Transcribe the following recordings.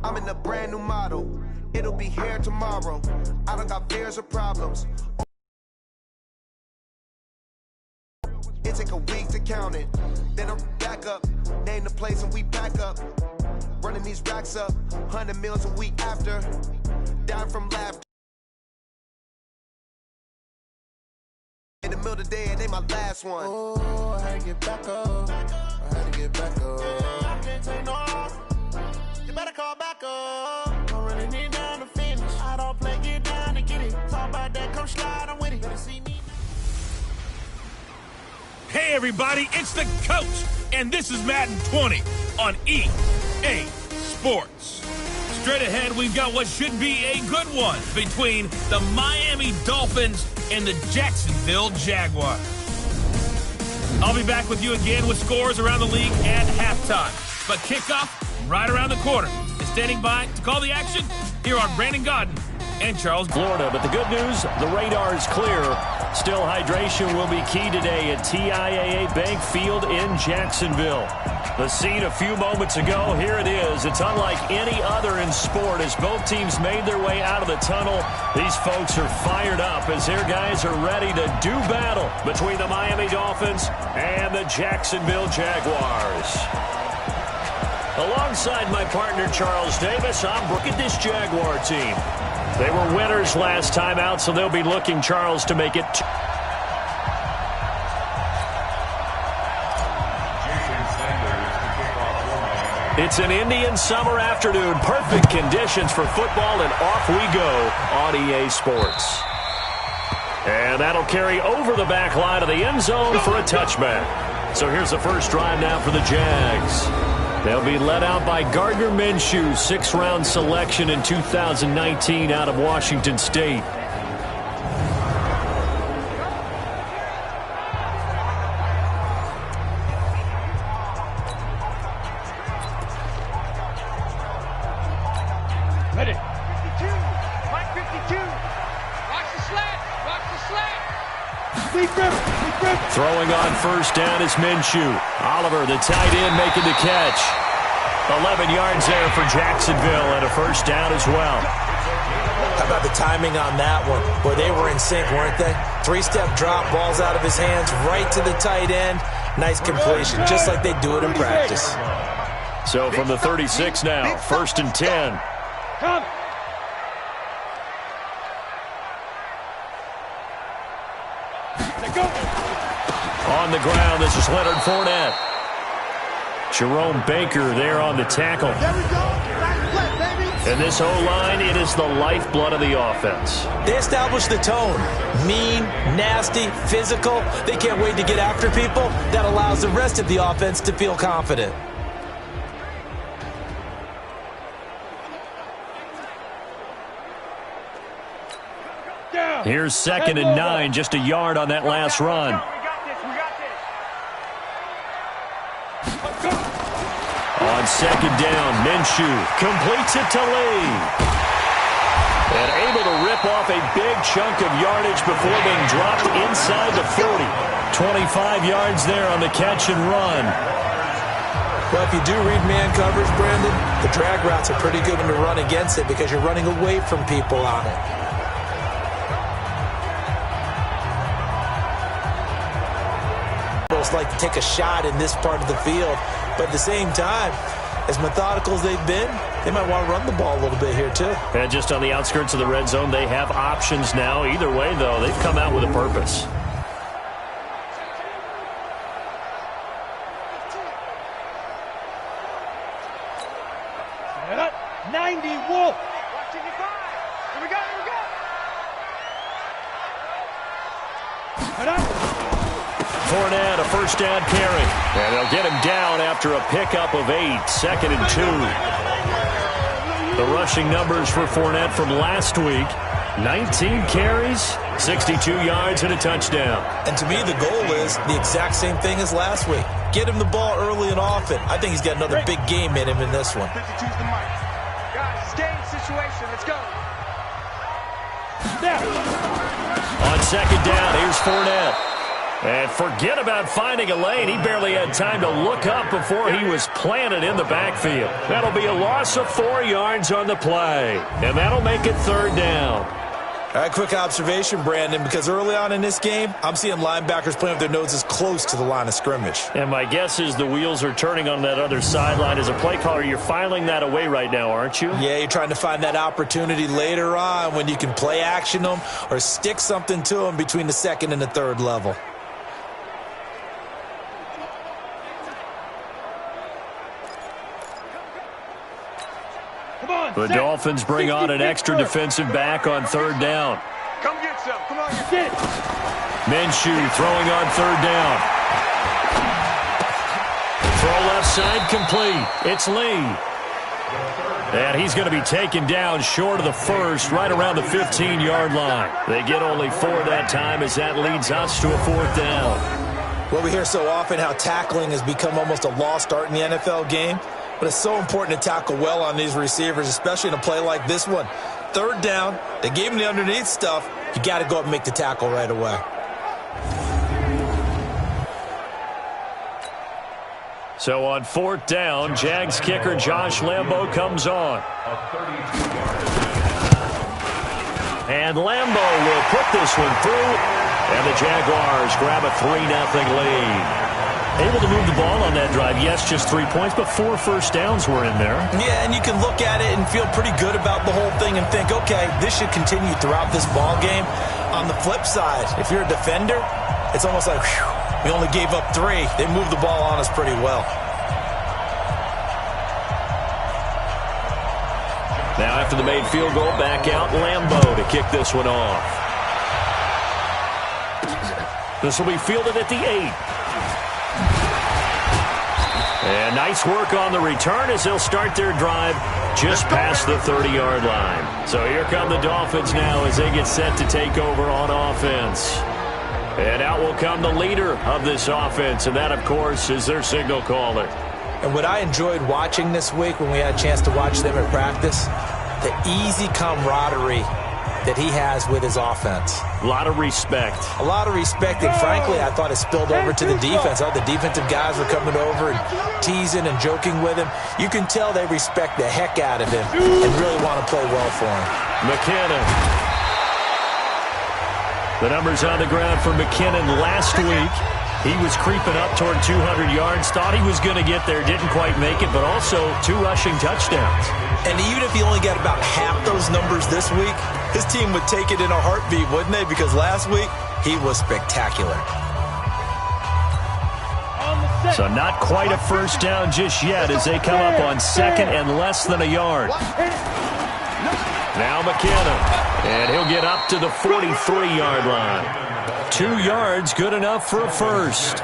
I'm in a brand new model. It'll be here tomorrow. I don't got fears or problems. It take a week to count it. Then I'm back up. Name the place and we back up. Running these racks up. 100 meals a week after. Down from laughter. In the middle of the day, it ain't my last one. Oh, I had to get back up. I had to get back up. I can't take no off. You better call back up. Don't really need down to finish. I don't play, get down to get it. Talk about that, come slide, I'm with it. Better see me. Hey everybody, it's the coach, and this is Madden 20 on EA Sports. Straight ahead, we've got what should be a good one between the Miami Dolphins and the Jacksonville Jaguars. I'll be back with you again with scores around the league at halftime. But kickoff right around the corner. And standing by to call the action, here are Brandon Godden and Charles. Florida, but the good news, the radar is clear. Still, hydration will be key today at TIAA Bank Field in Jacksonville. The scene a few moments ago, here it is. It's unlike any other in sport as both teams made their way out of the tunnel. These folks are fired up as their guys are ready to do battle between the Miami Dolphins and the Jacksonville Jaguars. Alongside my partner, Charles Davis, I'm Brooke at this Jaguar team. They were winners last time out, so they'll be looking, Charles, to make it. It's an Indian summer afternoon. Perfect conditions for football, and off we go on EA Sports. And that'll carry over the back line of the end zone for a touchback. So here's the first drive now for the Jags. They'll be led out by Gardner Minshew, sixth-round selection in 2019 out of Washington State. Ready. 52. Mike 52. Watch the slant. Watch the slant. Deep grip. Deep grip. Throwing on first down is Minshew. Oliver, the tight end, making the catch. 11 yards there for Jacksonville and a first down as well. How about the timing on that one? Boy, they were in sync, weren't they? Three-step drop, balls out of his hands, right to the tight end. Nice completion, just like they do it in practice. So from the 36 now, first and 10. Come. On the ground, this is Leonard Fournette. Jerome Baker there on the tackle. And this O-line, it is the lifeblood of the offense. They establish the tone. Mean, nasty, physical. They can't wait to get after people. That allows the rest of the offense to feel confident. Here's second and 9, just a yard on that last run. On second down, Minshew completes it to Lee. And able to rip off a big chunk of yardage before being dropped inside the 40. 25 yards there on the catch and run. Well, if you do read man coverage, Brandon, the drag route's a pretty good one to run against it because you're running away from people on it. Like to take a shot in this part of the field, but at the same time, as methodical as they've been, they might want to run the ball a little bit here too. And just on the outskirts of the red zone, they have options now. Either way, though, they've come out with a purpose. Set up. 90 Wolf. Watching your five. Here we go. Here we go. Set up. Fournette, a first down carry. And they'll get him down after a pickup of 8, second and 2. The rushing numbers for Fournette from last week, 19 carries, 62 yards, and a touchdown. And to me, the goal is the exact same thing as last week. Get him the ball early and often. I think he's got another big game in him in this one. 52's the mark. Guys, game situation. Let's go. On second down, here's Fournette. And forget about finding a lane. He barely had time to look up before he was planted in the backfield. That'll be a loss of 4 yards on the play. And that'll make it 3rd down. All right, quick observation, Brandon, because early on in this game, I'm seeing linebackers playing with their noses close to the line of scrimmage. And my guess is the wheels are turning on that other sideline. As a play caller, you're filing that away right now, aren't you? Yeah, you're trying to find that opportunity later on when you can play action them or stick something to them between the 2nd and the 3rd level. The Dolphins bring on an extra defensive back on 3rd down. Come get some. Come on, get it. Minshew throwing on 3rd down. Throw left side complete. It's Lee. And he's going to be taken down short of the first, right around the 15-yard line. They get only 4 that time as that leads us to a 4th down. Well, we hear so often how tackling has become almost a lost art in the NFL game. But it's so important to tackle well on these receivers, especially in a play like this one. 3rd down, they gave him the underneath stuff. You got to go up and make the tackle right away. So on 4th down, Jags kicker Josh Lambo comes on. And Lambo will put this one through. And the Jaguars grab a 3-0 lead. Able to move the ball on that drive. Yes, just 3 points, but 4 first downs were in there. Yeah, and you can look at it and feel pretty good about the whole thing and think, okay, this should continue throughout this ball game. On the flip side, if you're a defender, it's almost like, whew, we only gave up 3. They moved the ball on us pretty well. Now after the made field goal, back out Lambo to kick this one off. This will be fielded at the 8. And nice work on the return as they'll start their drive just past the 30-yard line. So here come the Dolphins now as they get set to take over on offense. And out will come the leader of this offense, and that, of course, is their signal caller. And what I enjoyed watching this week when we had a chance to watch them at practice, the easy camaraderie that he has with his offense. A lot of respect. A lot of respect, and frankly, I thought it spilled over to the defense. All the defensive guys were coming over and teasing and joking with him. You can tell they respect the heck out of him and really want to play well for him. McKinnon. The numbers on the ground for McKinnon last week. He was creeping up toward 200 yards. Thought he was going to get there. Didn't quite make it, but also 2 rushing touchdowns. And even if he only got about half those numbers this week, his team would take it in a heartbeat, wouldn't they? Because last week, he was spectacular. So not quite a first down just yet as they come up on 2nd and less than a yard. Now McKinnon. And he'll get up to the 43-yard line. 2 yards, good enough for a first.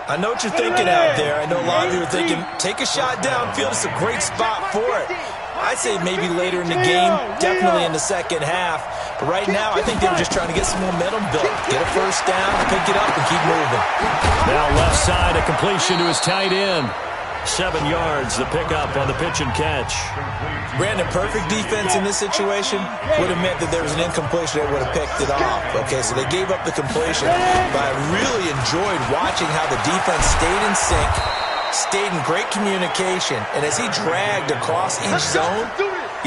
I know what you're thinking out there. I know a lot of you are thinking, take a shot downfield. It's a great spot for it. I'd say maybe later in the game, definitely in the second half. But right now, I think they were just trying to get some momentum built. Get a first down, pick it up, and keep moving. Now left side, a completion to his tight end. 7 yards, the pickup on the pitch and catch. Brandon, perfect defense in this situation would have meant that there was an incompletion. They would have picked it off. Okay, so they gave up the completion. But I really enjoyed watching how the defense stayed in sync, stayed in great communication. And as he dragged across each zone,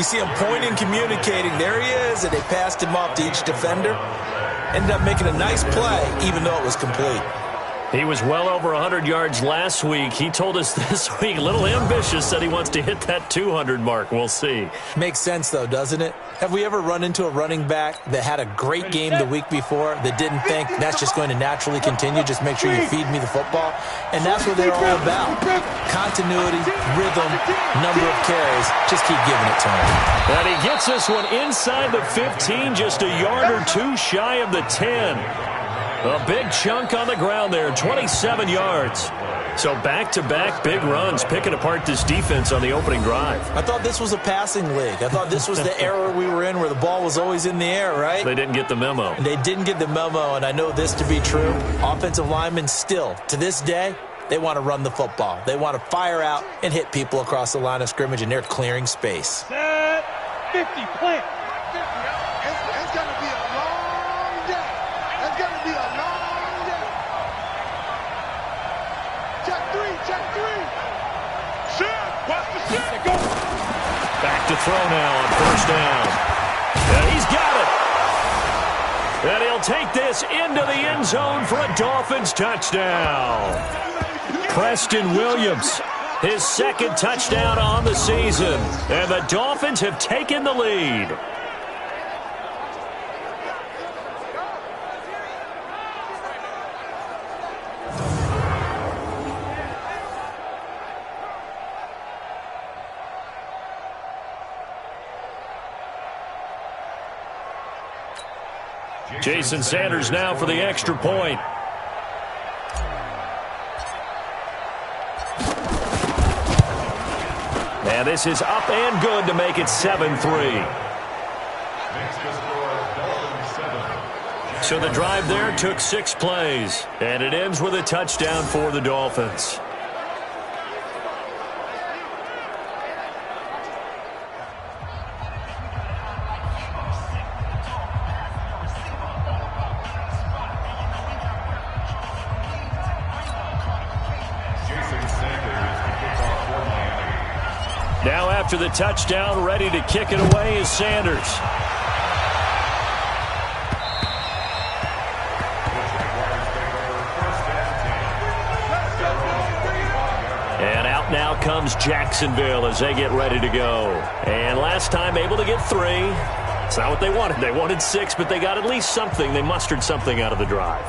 you see him pointing, communicating. There he is, and they passed him off to each defender. Ended up making a nice play, even though it was complete. He was well over 100 yards last week. He told us this week, a little ambitious, said he wants to hit that 200 mark. We'll see. Makes sense, though, doesn't it? Have we ever run into a running back that had a great game the week before that didn't think that's just going to naturally continue? Just make sure you feed me the football. And that's what they're all about. Continuity, rhythm, number of carries. Just keep giving it to him. And he gets this one inside the 15, just a yard or 2 shy of the 10. A big chunk on the ground there, 27 yards. So back-to-back big runs, picking apart this defense on the opening drive. I thought this was a passing league. I thought this was the era we were in where the ball was always in the air, right? They didn't get the memo. They didn't get the memo, and I know this to be true. Offensive linemen still, to this day, they want to run the football. They want to fire out and hit people across the line of scrimmage, and they're clearing space. Set 50, plant. It's going to be a long day. It's going to be a long day. back to throw now on first down. And he's got it. And he'll take this into the end zone for a Dolphins touchdown. Preston Williams, his second touchdown on the season. And the Dolphins have taken the lead. Jason Sanders now for the extra point. And this is up and good to make it 7-3. So the drive there took 6 plays, and it ends with a touchdown for the Dolphins. Now after the touchdown, ready to kick it away is Sanders. And out now comes Jacksonville as they get ready to go. And last time able to get 3. It's not what they wanted. They wanted 6, but they got at least something. They mustered something out of the drive.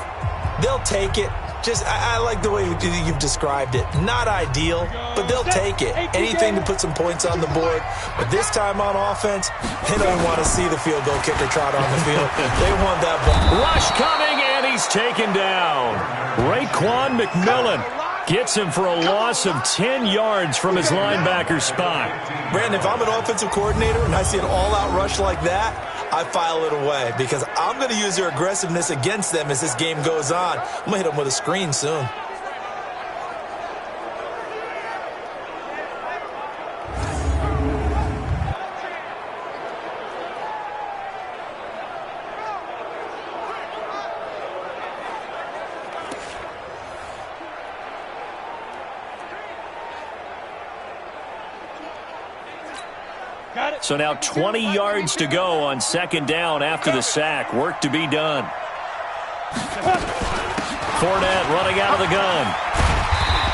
They'll take it. I like the way you've described it. Not ideal, but they'll take it. Anything to put some points on the board. But this time on offense, they don't want to see the field goal kicker trot on the field. They want that ball. Rush coming, and he's taken down. Raekwon McMillan gets him for a loss of 10 yards from his linebacker spot. Brandon, if I'm an offensive coordinator and I see an all-out rush like that, I file it away because I'm going to use their aggressiveness against them as this game goes on. I'm going to hit them with a screen soon. So now 20 yards to go on second down after the sack. Work to be done. Fournette running out of the gun.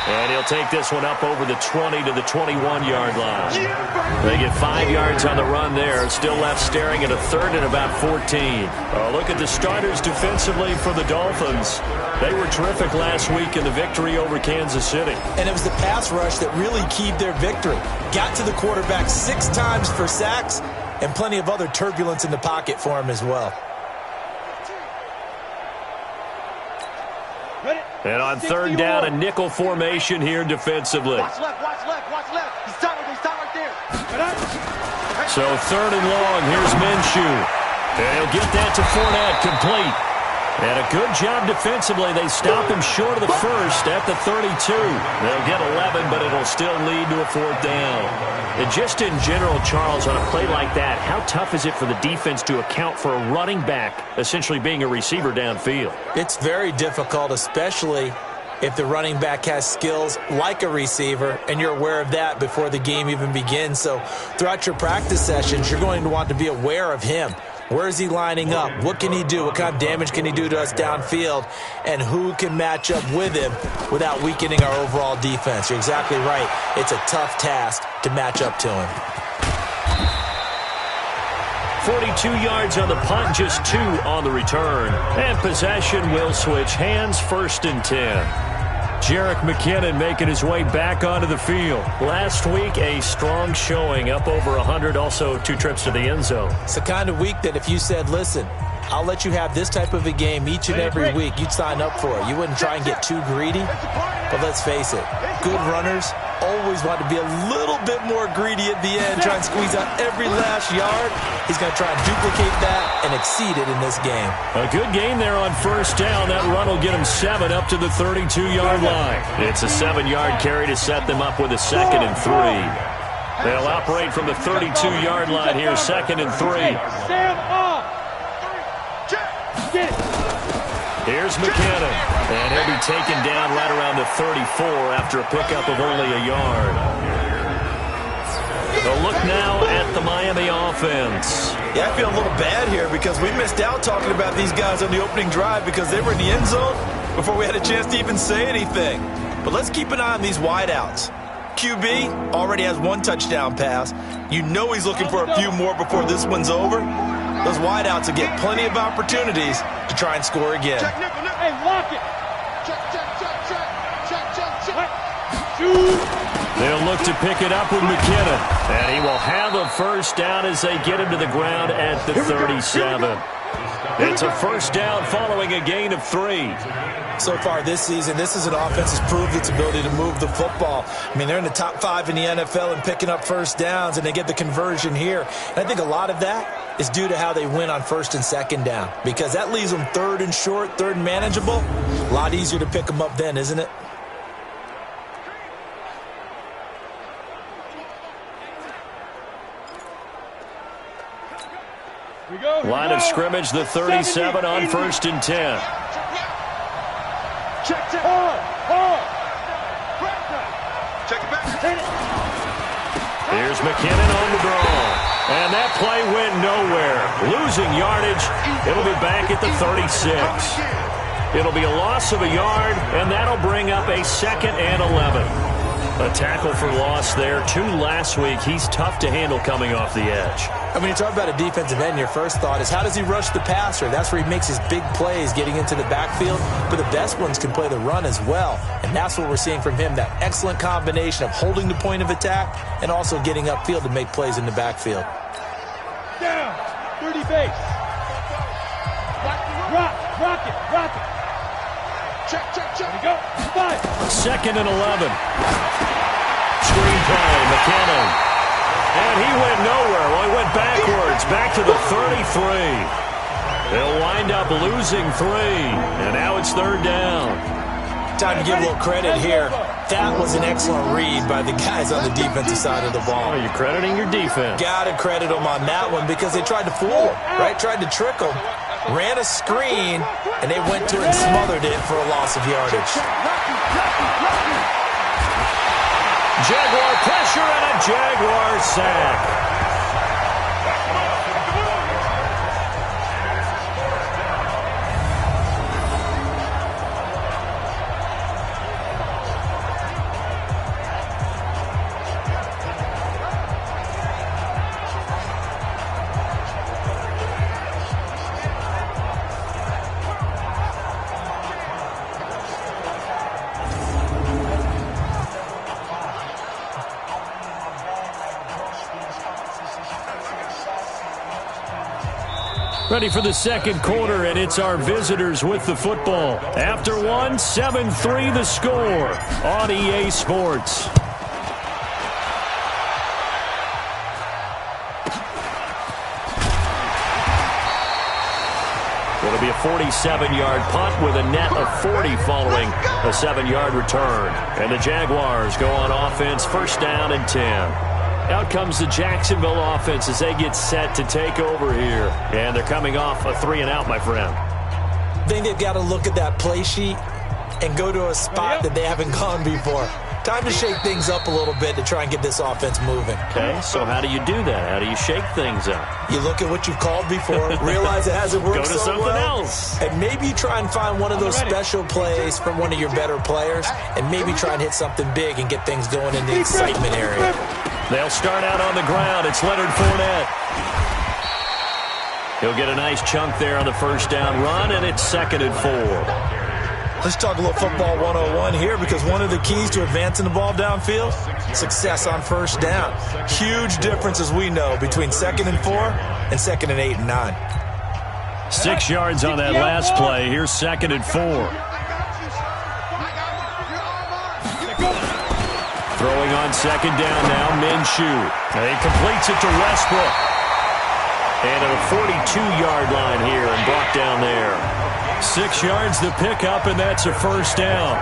And he'll take this one up over the 20 to the 21-yard line. They get 5 yards on the run there. Still left staring at a third and about 14. Oh, look at the starters defensively for the Dolphins. They were terrific last week in the victory over Kansas City. And it was the pass rush that really keyed their victory. Got to the quarterback 6 times for sacks and plenty of other turbulence in the pocket for him as well. And on third down, a nickel formation here defensively. Watch left, watch left, watch left. He's tight right there. So third and long, here's Minshew. And he'll get that to Fournette, complete. And a good job defensively. They stop him short of the first at the 32. They'll get 11, but it'll still lead to a fourth down. And just in general, Charles, on a play like that, how tough is it for the defense to account for a running back essentially being a receiver downfield? It's very difficult, especially if the running back has skills like a receiver, and you're aware of that before the game even begins. So throughout your practice sessions, you're going to want to be aware of him. Where is he lining up? What can he do? What kind of damage can he do to us downfield? And who can match up with him without weakening our overall defense? You're exactly right. It's a tough task to match up to him. 42 yards on the punt, just 2 on the return. And possession will switch hands, 1st and 10. Jerick McKinnon making his way back onto the field. Last week, a strong showing, up over 100, also 2 trips to the end zone. It's the kind of week that if you said, listen, I'll let you have this type of a game each and every week, you'd sign up for it. You wouldn't try and get too greedy. But let's face it, good runners always want to be a little bit more greedy at the end, try and squeeze out every last yard. He's going to try and duplicate that and exceed it in this game. A good game there on first down. That run will get him 7 up to the 32-yard line. It's a 7-yard carry to set them up with a 2nd and 3. They'll operate from the 32-yard line here, 2nd and 3. Here's McKinnon, and he'll be taken down right around the 34 after a pickup of only a yard. A look now at the Miami offense. Yeah, I feel a little bad here because we missed out talking about these guys on the opening drive because they were in the end zone before we had a chance to even say anything. But let's keep an eye on these wideouts. QB already has 1 touchdown pass. You know he's looking for a few more before this one's over. Those wideouts will get plenty of opportunities to try and score again. Check, Niquo, Niquo. Hey, lock it. Check. They'll look to pick it up with McKinnon. And he will have a first down as they get him to the ground at the 37. It's a first down following a gain of 3. So far this season, this is an offense that's proved its ability to move the football. I mean, they're in the top 5 in the NFL in picking up first downs, and they get the conversion here. And I think a lot of that is due to how they win on first and second down, because that leaves them third and short, third and manageable. A lot easier to pick them up then, isn't it? Line of scrimmage, the 37 on first and 10. Check. Check it back. Here's McKinnon on the draw. And that play went nowhere. Losing yardage. It'll be back at the 36. It'll be a loss of a yard, and that'll bring up a 2nd and 11. A tackle for loss there. 2 last week. He's tough to handle coming off the edge. And when you talk about a defensive end, your first thought is how does he rush the passer? That's where he makes his big plays getting into the backfield. But the best ones can play the run as well. And that's what we're seeing from him, that excellent combination of holding the point of attack and also getting upfield to make plays in the backfield. Down. 30 base. Rock it. Check. There we go. 5. 2nd and 11. Screen play, McKinnon. And he went nowhere. Well, he went backwards, back to the 33. They'll wind up losing 3. And now it's 3rd down. Time to give a little credit here. That was an excellent read by the guys on the defensive side of the ball. Oh, you're crediting your defense. Got to credit them on that one because they tried to fool him, right? Tried to trick him. Ran a screen, and they went to it and smothered it for a loss of yardage. Jaguar pressure and a Jaguar sack. Ready for the 2nd quarter, and it's our visitors with the football. After 1, 7-3 the score on EA Sports. It'll be a 47-yard punt with a net of 40 following a 7-yard return. And the Jaguars go on offense, first down and 10. Out comes the Jacksonville offense as they get set to take over here. And they're coming off a 3-and-out, my friend. I think they've got to look at that play sheet and go to a spot that they haven't gone before. Time to shake things up a little bit to try and get this offense moving. Okay, so how do you do that? How do you shake things up? You look at what you've called before, realize it hasn't worked so so well. Go to something else. And maybe you try and find one of those special plays from one of your better players, and maybe try and hit something big and get things going in the excitement area. They'll start out on the ground. It's Leonard Fournette. He'll get a nice chunk there on the first down run, and it's 2nd and 4. Let's talk a little football 101 here, because one of the keys to advancing the ball downfield, success on first down. Huge difference, as we know, between 2nd and 4 and 2nd and 8 and 9. 6 yards on that last play. Here's 2nd and 4. Throwing on 2nd down now, Minshew. And he completes it to Westbrook. And at a 42-yard line here and brought down there. 6 yards to pick up, and that's a first down.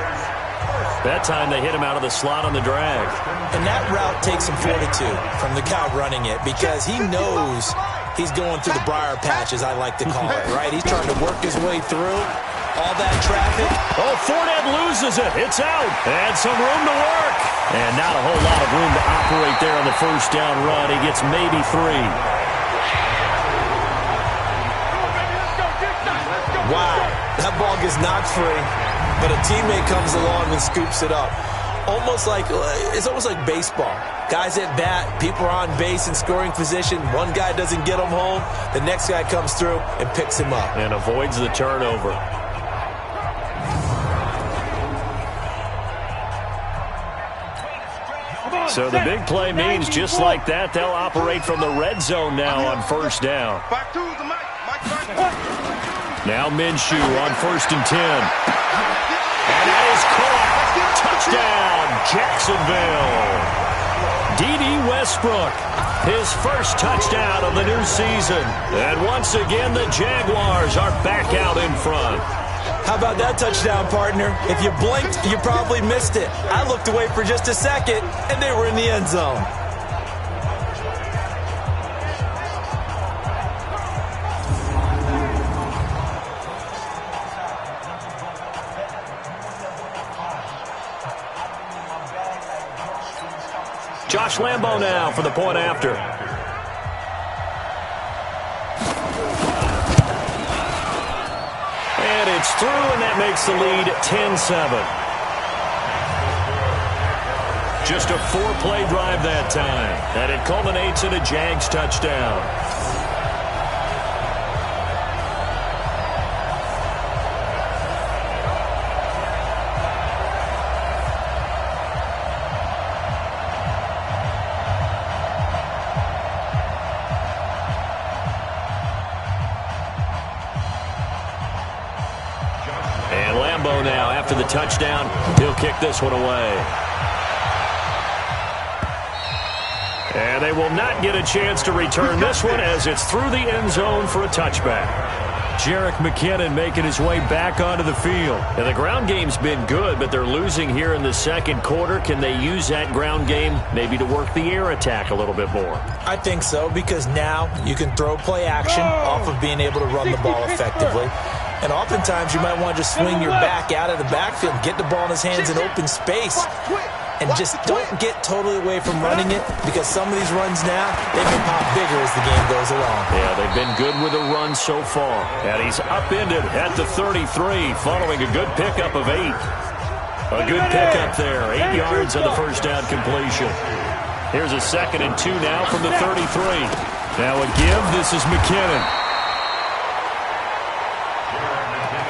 That time they hit him out of the slot on the drag. And that route takes some fortitude from the guy running it, because he knows he's going through the briar patch, as I like to call it, right? He's trying to work his way through all that traffic. Oh, Fournette loses it. It's out. And some room to work. And not a whole lot of room to operate there on the first down run. He gets maybe 3. Wow, that ball gets knocked free, but a teammate comes along and scoops it up. It's almost like baseball. Guys at bat, people are on base in scoring position. One guy doesn't get him home. The next guy comes through and picks him up. And avoids the turnover. So the big play means just like that, they'll operate from the red zone now on first down. Now Minshew on 1st and 10. And that is caught. Touchdown, Jacksonville. D.D. Westbrook, his first touchdown of the new season. And once again, the Jaguars are back out in front. How about that touchdown, partner? If you blinked, you probably missed it. I looked away for just a second, and they were in the end zone. Josh Lambo now for the point after. And it's through, and that makes the lead 10-7. Just a 4-play drive that time, and it culminates in a Jags touchdown. Now, after the touchdown, he'll kick this one away. And they will not get a chance to return this one as it's through the end zone for a touchback. Jerick McKinnon making his way back onto the field. And the ground game's been good, but they're losing here in the second quarter. Can they use that ground game maybe to work the air attack a little bit more? I think so, because now you can throw play action off of being able to run the ball effectively. And oftentimes you might want to just swing your back out of the backfield, get the ball in his hands in open space, and just don't get totally away from running it, because some of these runs now, they can pop bigger as the game goes along. Yeah, they've been good with a run so far. And he's upended at the 33 following a good pickup of 8. A good pickup there, 8 yards on the first down completion. Here's a 2nd and 2 now from the 33. Now a give, this is McKinnon.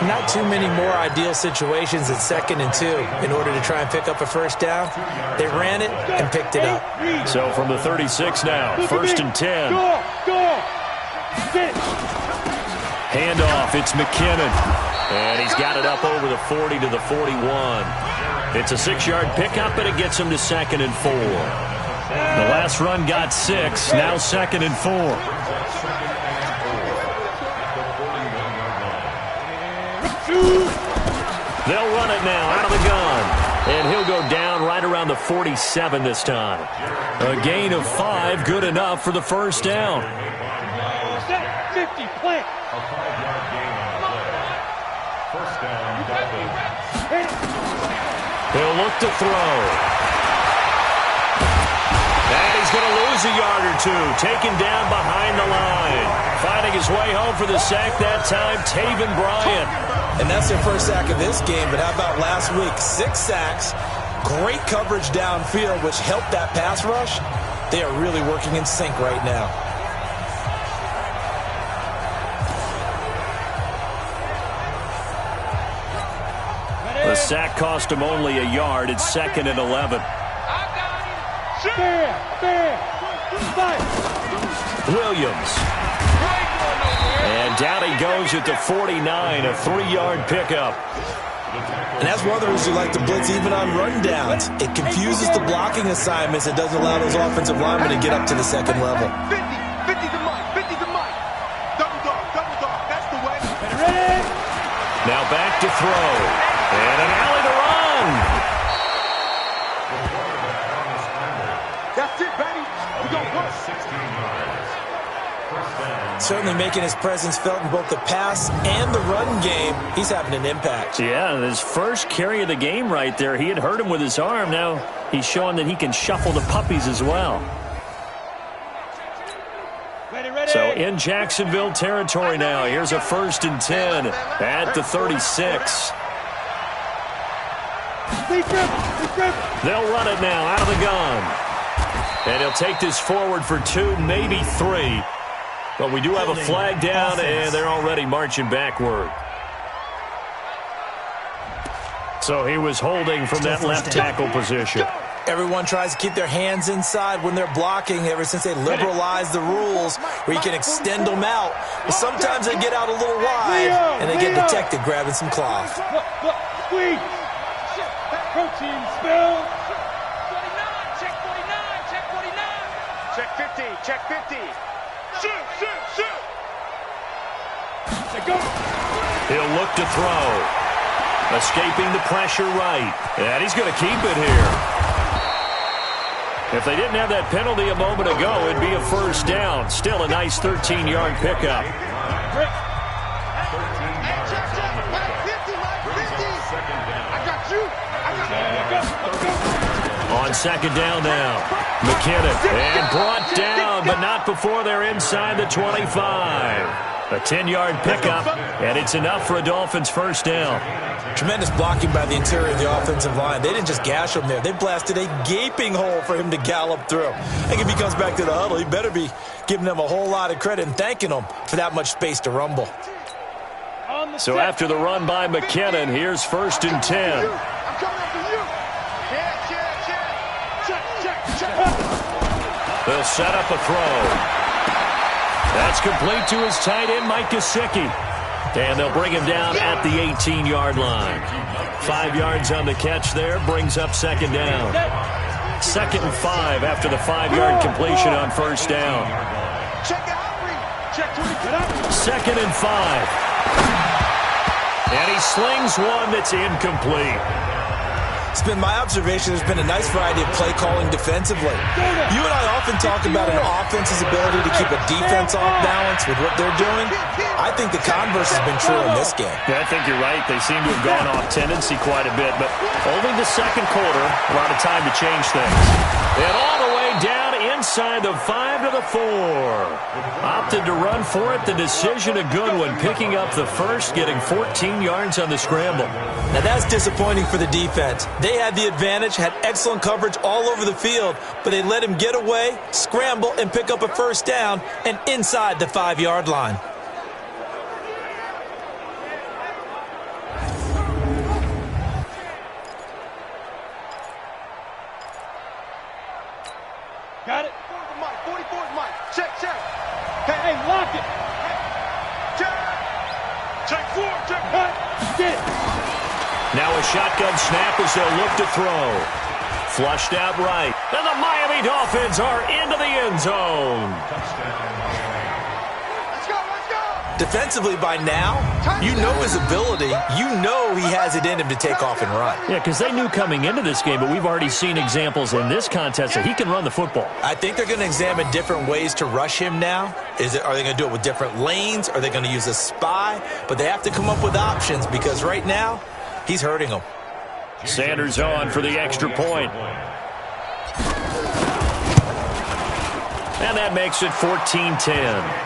Not too many more ideal situations at 2nd and 2 in order to try and pick up a first down. They ran it and picked it up. So from the 36 now, 1st and 10. Handoff, it's McKinnon. And he's got it up over the 40 to the 41. It's a 6-yard pickup, and it gets him to 2nd and 4. The last run got 6, now 2nd and 4. They'll run it now out of the gun. And he'll go down right around the 47 this time. A gain of 5, good enough for the first down. 50, plant. A 5-yard gain on the play. First down, Dolphins. He'll look to throw. And he's going to lose a yard or 2. Taken down behind the line. Finding his way home for the sack that time, Taven Bryan. And that's their first sack of this game, but how about last week? 6 sacks, great coverage downfield, which helped that pass rush. They are really working in sync right now. The sack cost him only a yard. It's 2nd and 11. Williams. And down he goes at the 49, a 3-yard pickup. And that's one of the reasons you like to blitz even on rundowns. It confuses the blocking assignments. It doesn't allow those offensive linemen to get up to the second level. 50 to Mike, 50 to Mike. Double dog, that's the way. Now back to throw. And an alley to run. That's it, baby. We're going to work. 16 yards. First down. Certainly making his presence felt in both the pass and the run game. He's having an impact. Yeah, his first carry of the game right there. He had hurt him with his arm. Now he's showing that he can shuffle the puppies as well. So in Jacksonville territory now. Here's a 1st and 10 at the 36. They'll run it now out of the gun. And he'll take this forward for 2, maybe 3. But we do have a flag down, and they're already marching backward. So he was holding from that left tackle position. Everyone tries to keep their hands inside when they're blocking ever since they liberalized the rules where you can extend them out. But sometimes they get out a little wide, and they get detected grabbing some cloth. Squeeze. Protein spill. 49, check 49, check 49. Check 50, check 50. Shoot, shoot, shoot. Go. He'll look to throw. Escaping the pressure right. And he's going to keep it here. If they didn't have that penalty a moment ago, it'd be a 1st down. Still a nice 13-yard pickup. On 2nd down now. McKinnon. And brought down, but not before they're inside the 25. A 10-yard pickup, and it's enough for a Dolphins 1st down. Tremendous blocking by the interior of the offensive line. They didn't just gash him there. They blasted a gaping hole for him to gallop through. I think if he comes back to the huddle, he better be giving them a whole lot of credit and thanking them for that much space to rumble. So after the run by McKinnon, here's 1st and 10. They'll set up a throw. That's complete to his tight end, Mike Gesicki. And they'll bring him down at the 18-yard line. 5 yards on the catch there, brings up 2nd down. 2nd and 5 after the 5-yard completion on 1st down. 2nd and 5. And he slings one that's incomplete. It's been my observation there's been a nice variety of play calling defensively. You and I often talk about an offense's ability to keep a defense off balance with what they're doing. I think the converse has been true in this game. Yeah, I think you're right. They seem to have gone off tendency quite a bit, but only the 2nd quarter, a lot of time to change things. And all the way down inside the 5 to the 4. Opted to run for it. The decision a good one, picking up the 1st, getting 14 yards on the scramble. Now that's disappointing for the defense. They had the advantage, had excellent coverage all over the field, but they let him get away, scramble, and pick up a 1st down and inside the 5-yard line. Got it. 44 Mike. Check, check. Hey, lock it. Check. Check 4, check. Get it. Now a shotgun snap as they'll look to throw. Flushed out right. And the Miami Dolphins are into the end zone. Let's go, let's go. Defensively by now, you know his ability. You know he has it in him to take off and run. Yeah, because they knew coming into this game, but we've already seen examples in this contest that he can run the football. I think they're going to examine different ways to rush him now. Are they going to do it with different lanes? Are they going to use a spy? But they have to come up with options because right now, he's hurting them. Sanders on for the extra point. And that makes it 14-10.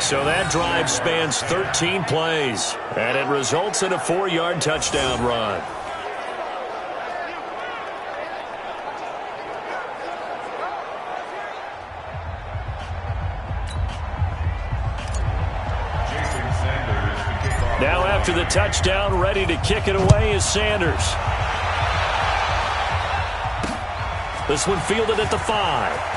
So that drive spans 13 plays, and it results in a 4-yard touchdown run. Now after the touchdown, ready to kick it away is Sanders. This one fielded at the 5.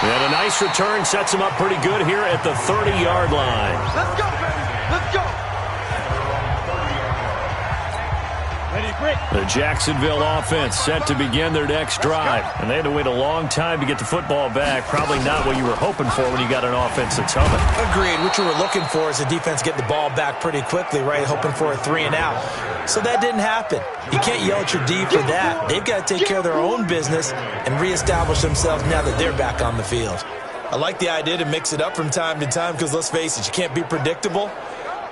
And a nice return sets him up pretty good here at the 30-yard line. Let's go, baby. Let's go. Ready, The Jacksonville offense set to begin their next drive. And they had to wait a long time to get the football back. Probably not what you were hoping for when you got an offense that's humming. Agreed. What you were looking for is the defense getting the ball back pretty quickly, right? Hoping for a 3 and out. So that didn't happen. You can't yell at your D for that. They've got to take care of their own business and reestablish themselves now that they're back on the field. I like the idea to mix it up from time to time because, let's face it, you can't be predictable.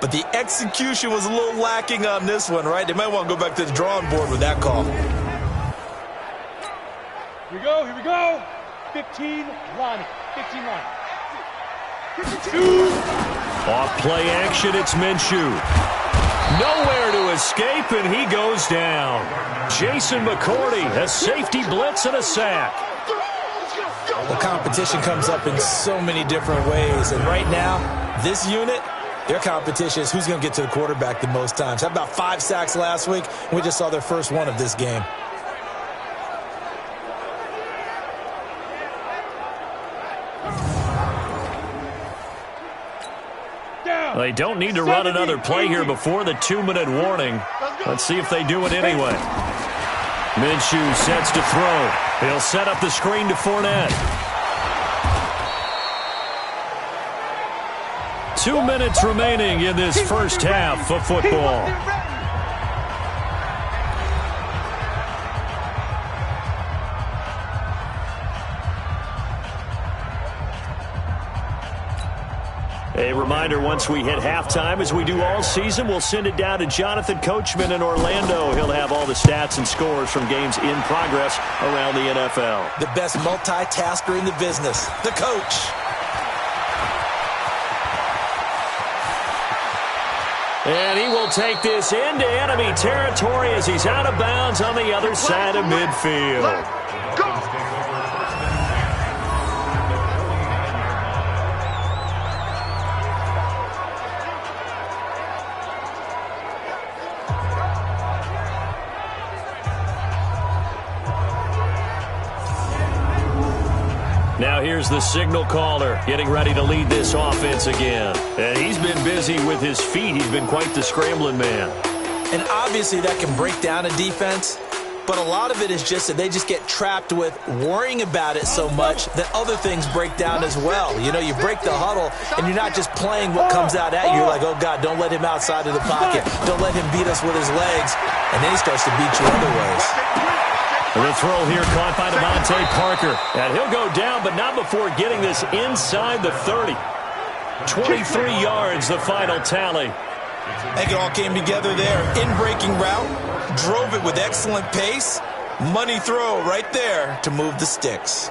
But the execution was a little lacking on this one, right? They might want to go back to the drawing board with that call. Here we go. 15 line. 15 line. Off play action, it's Minshew. Nowhere to escape, and he goes down. Jason McCourty, a safety blitz and a sack. Well, competition comes up in so many different ways. And right now, this unit, their competition is who's going to get to the quarterback the most times. Had about 5 sacks last week, and we just saw their first one of this game. They don't need to run another play here before the 2-minute warning. Let's see if they do it anyway. Minshew sets to throw. He'll set up the screen to Fournette. 2 minutes remaining in this first half of football. A reminder, once we hit halftime, as we do all season, we'll send it down to Jonathan Coachman in Orlando. He'll have all the stats and scores from games in progress around the NFL. The best multitasker in the business, the coach. And he will take this into enemy territory as he's out of bounds on the other side of midfield. Now here's the signal caller getting ready to lead this offense again. And he's been busy with his feet. He's been quite the scrambling man. And obviously that can break down a defense, but a lot of it is just that they just get trapped with worrying about it so much that other things break down as well. You know, you break the huddle, and you're not just playing what comes out at you. You're like, oh, God, don't let him outside of the pocket. Don't let him beat us with his legs. And then he starts to beat you other ways. The throw here caught by Devontae Parker. And he'll go down, but not before getting this inside the 30. 23 yards, the final tally. I think it all came together there. In-breaking route, drove it with excellent pace. Money throw right there to move the sticks.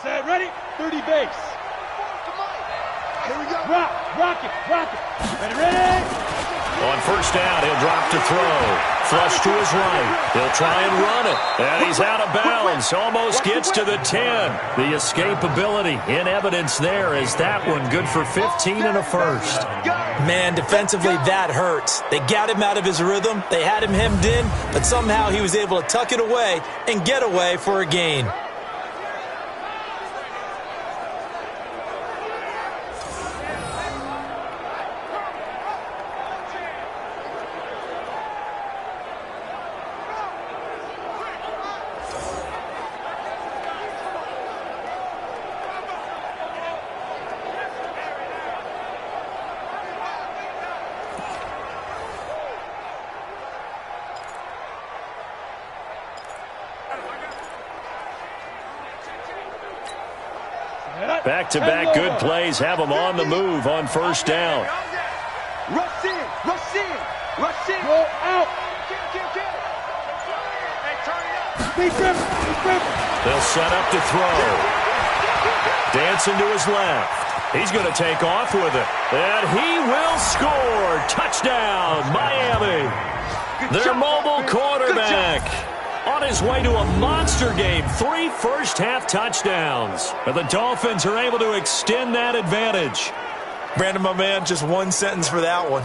Set, ready? 30 base. Here we go. Rock it. Ready? On first down, he'll drop to throw. Flush to his right. He'll try and run it. And he's out of bounds. Almost gets to the 10. The escapability in evidence there is that one good for 15 and a first. Man, defensively, that hurts. They got him out of his rhythm. They had him hemmed in, but somehow he was able to tuck it away and get away for a gain. Back-to-back good plays have him on the move on first down. Rush in. Go out. They'll set up to throw. Dancing to his left. He's going to take off with it. And he will score. Touchdown, Miami. Their mobile quarterback. On his way to a monster game, 3 first-half touchdowns. And the Dolphins are able to extend that advantage. Brandon, my man, just one sentence for that one.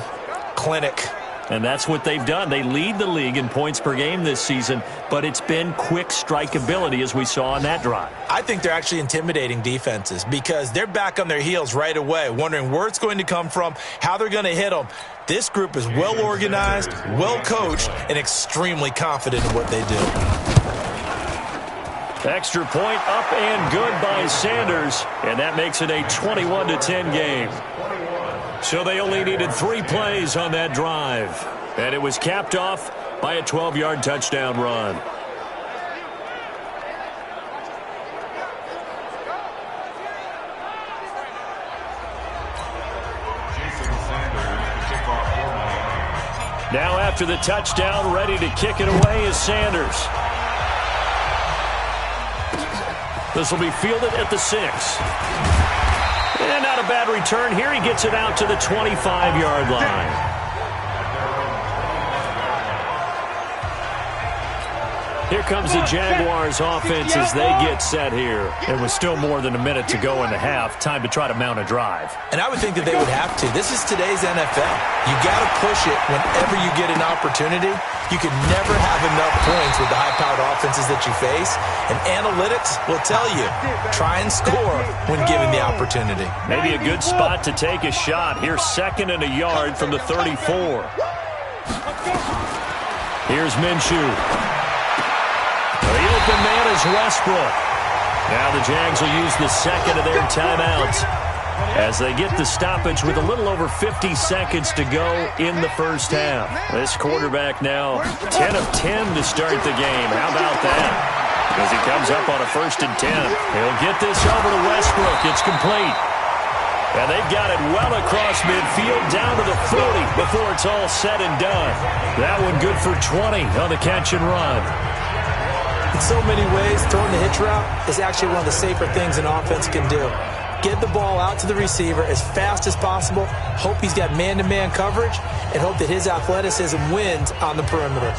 Clinic. And that's what they've done. They lead the league in points per game this season, but it's been quick strikeability as we saw on that drive. I think they're actually intimidating defenses because they're back on their heels right away, wondering where it's going to come from, how they're going to hit them. This group is well organized, well coached, and extremely confident in what they do. Extra point up and good by Sanders, and that makes it a 21-10 game. So they only needed 3 plays on that drive, and it was capped off by a 12-yard touchdown run. Now after the touchdown, ready to kick it away is Sanders. This will be fielded at the 6. And not a bad return here. He gets it out to the 25-yard line. Here comes the Jaguars offense as they get set here. It was still more than a minute to go in the half. Time to try to mount a drive. And I would think that they would have to. This is today's NFL. You got to push it whenever you get an opportunity. You can never have enough points with the high-powered offenses that you face. And analytics will tell you, try and score when given the opportunity. Maybe a good spot to take a shot. Here's 2nd and a yard from the 34. Here's Minshew. The open man is Westbrook. Now the Jags will use the 2nd of their timeouts as they get the stoppage with a little over 50 seconds to go in the first half. This quarterback now 10 of 10 to start the game. How about that? As he comes up on a 1st and 10. He'll get this over to Westbrook. It's complete. And they've got it well across midfield down to the 40 before it's all said and done. That one good for 20 on the catch and run. In so many ways, throwing the hitch route is actually one of the safer things an offense can do. Get the ball out to the receiver as fast as possible, hope he's got man-to-man coverage, and hope that his athleticism wins on the perimeter.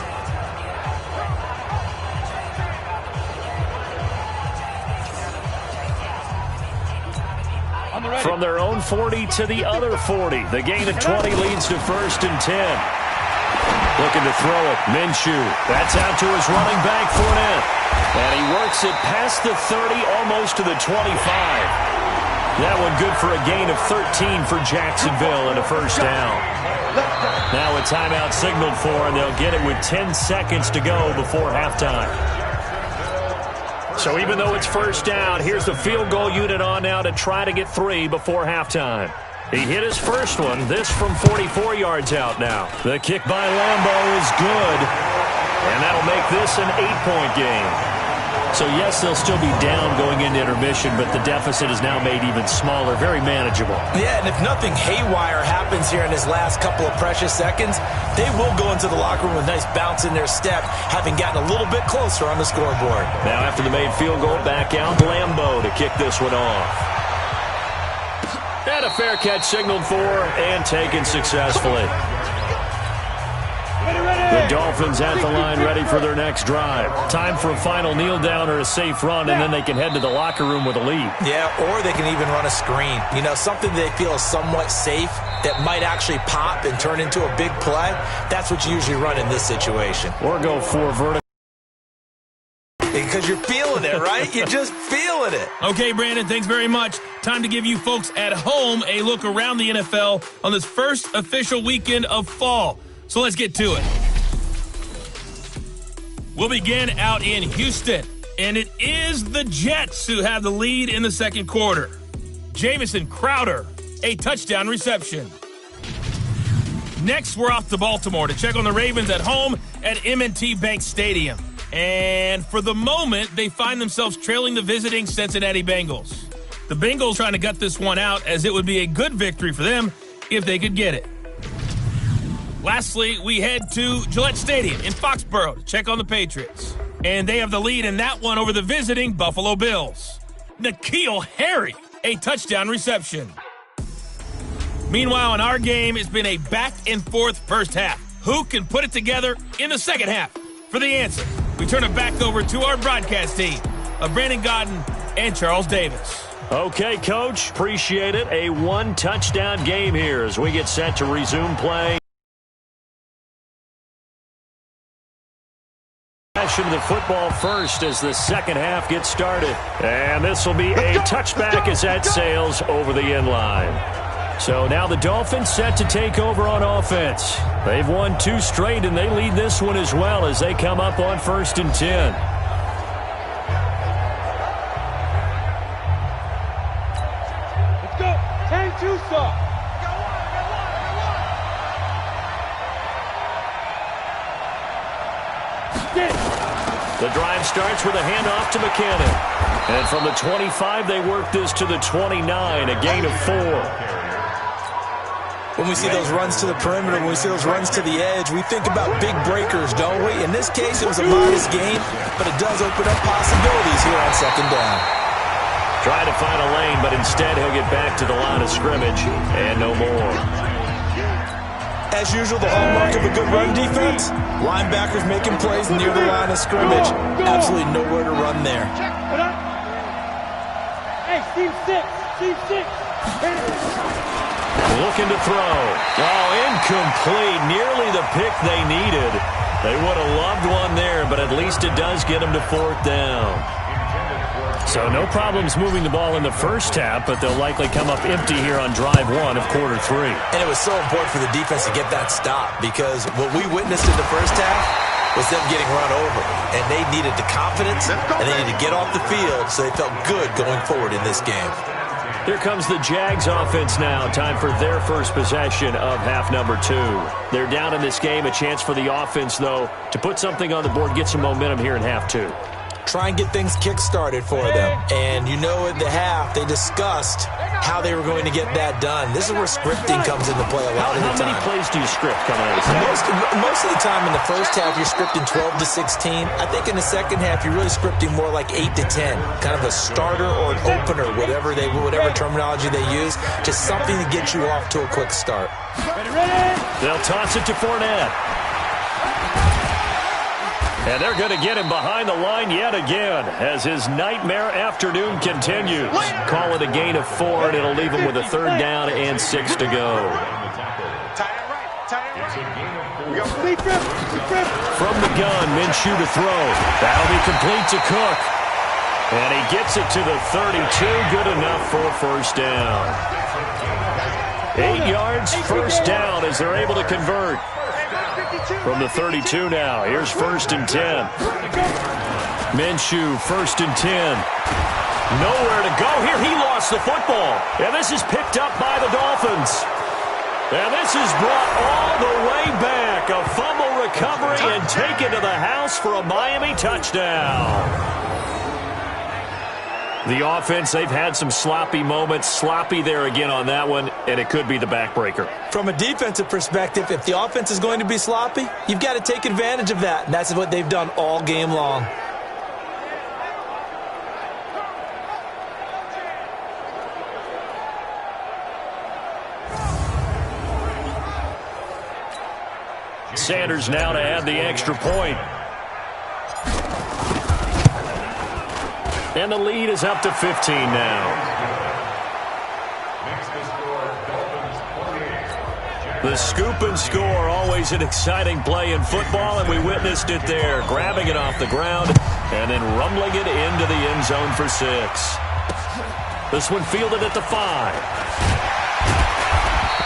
From their own 40 to the other 40. The gain of 20 leads to 1st and 10. Looking to throw it. Minshew. That's out to his running back, Fournette. And he works it past the 30, almost to the 25. That one good for a gain of 13 for Jacksonville and a 1st down. Now a timeout signaled for, and they'll get it with 10 seconds to go before halftime. So even though it's 1st down, here's the field goal unit on now to try to get 3 before halftime. He hit his first one, this from 44 yards out now. The kick by Lambeau is good, and that'll make this an 8-point game. So, yes, they'll still be down going into intermission, but the deficit is now made even smaller, very manageable. Yeah, and if nothing haywire happens here in his last couple of precious seconds, they will go into the locker room with a nice bounce in their step, having gotten a little bit closer on the scoreboard. Now, after the made field goal, back out Lambeau to kick this one off. And a fair catch signaled for and taken successfully. The Dolphins at the line ready for their next drive. Time for a final kneel down or a safe run, and then they can head to the locker room with a lead. Yeah, or they can even run a screen. You know, something they feel is somewhat safe that might actually pop and turn into a big play. That's what you usually run in this situation. Or go for vertical. Because you're feeling it, right? You're just feeling it. Okay, Brandon, thanks very much. Time to give you folks at home a look around the NFL on this first official weekend of fall. So let's get to it. We'll begin out in Houston, and it is the Jets who have the lead in the second quarter. Jamison Crowder, a touchdown reception. Next, we're off to Baltimore to check on the Ravens at home at M&T Bank Stadium. And for the moment, they find themselves trailing the visiting Cincinnati Bengals. The Bengals trying to gut this one out, as it would be a good victory for them if they could get it. Lastly, we head to Gillette Stadium in Foxborough to check on the Patriots. And they have the lead in that one over the visiting Buffalo Bills. Niquo Harry, a touchdown reception. Meanwhile, in our game, it's been a back-and-forth first half. Who can put it together in the second half? For the answer, we turn it back over to our broadcast team of Brandon Godden and Charles Davis. Okay, Coach, appreciate it. A one-touchdown game here as we get set to resume play. possession of the football first as the second half gets started. And this will be a touchback as that sails over the end line. So now the Dolphins set to take over on offense. They've won 2 straight, and they lead this one as well as they come up on 1st and 10. Let's go. 10-2, sir. The drive starts with a handoff to McKinnon. And from the 25, they work this to the 29, a gain of 4. When we see those runs to the perimeter, when we see those runs to the edge, we think about big breakers, don't we? In this case, it was a modest gain, but it does open up possibilities here on 2nd down. Trying to find a lane, but instead he'll get back to the line of scrimmage and no more. As usual, the hallmark of a good run defense, linebackers making plays near the line of scrimmage. Absolutely nowhere to run there. Hey, Steve 6. Looking to throw. Oh, incomplete. Nearly the pick they needed. They would have loved one there, but at least it does get them to 4th down. So no problems moving the ball in the first half, but they'll likely come up empty here on drive 1 of quarter 3. And it was so important for the defense to get that stop because what we witnessed in the first half was them getting run over. And they needed the confidence, and they needed to get off the field so they felt good going forward in this game. Here comes the Jags offense now. Time for their first possession of half number 2. They're down in this game. A chance for the offense, though, to put something on the board, get some momentum here in half 2. Try and get things kick-started for them. And you know at the half, they discussed how they were going to get that done. This is where scripting comes into play a lot of the time. How many plays do you script coming out of the most of the time in the first half, you're scripting 12 to 16. I think in the second half, you're really scripting more like 8 to 10. Kind of a starter or an opener, whatever terminology they use. Just something to get you off to a quick start. They'll toss it to Fournette. And they're going to get him behind the line yet again as his nightmare afternoon continues. Call it a gain of 4, and it'll leave him with a 3rd down and 6 to go. From the gun, Minshew to throw. That'll be complete to Cook. And he gets it to the 32. Good enough for 1st down. 8 yards, 1st down as they're able to convert. From the 32 now, here's 1st and 10. Minshew, 1st and 10. Nowhere to go here. He lost the football. And this is picked up by the Dolphins. And this is brought all the way back. A fumble recovery and taken to the house for a Miami touchdown. The offense, they've had some sloppy moments. Sloppy there again on that one, and it could be the backbreaker. From a defensive perspective, if the offense is going to be sloppy, you've got to take advantage of that, and that's what they've done all game long. Sanders now to add the extra point. And the lead is up to 15 now. The scoop and score, always an exciting play in football, and we witnessed it there. Grabbing it off the ground and then rumbling it into the end zone for 6. This one fielded at the 5.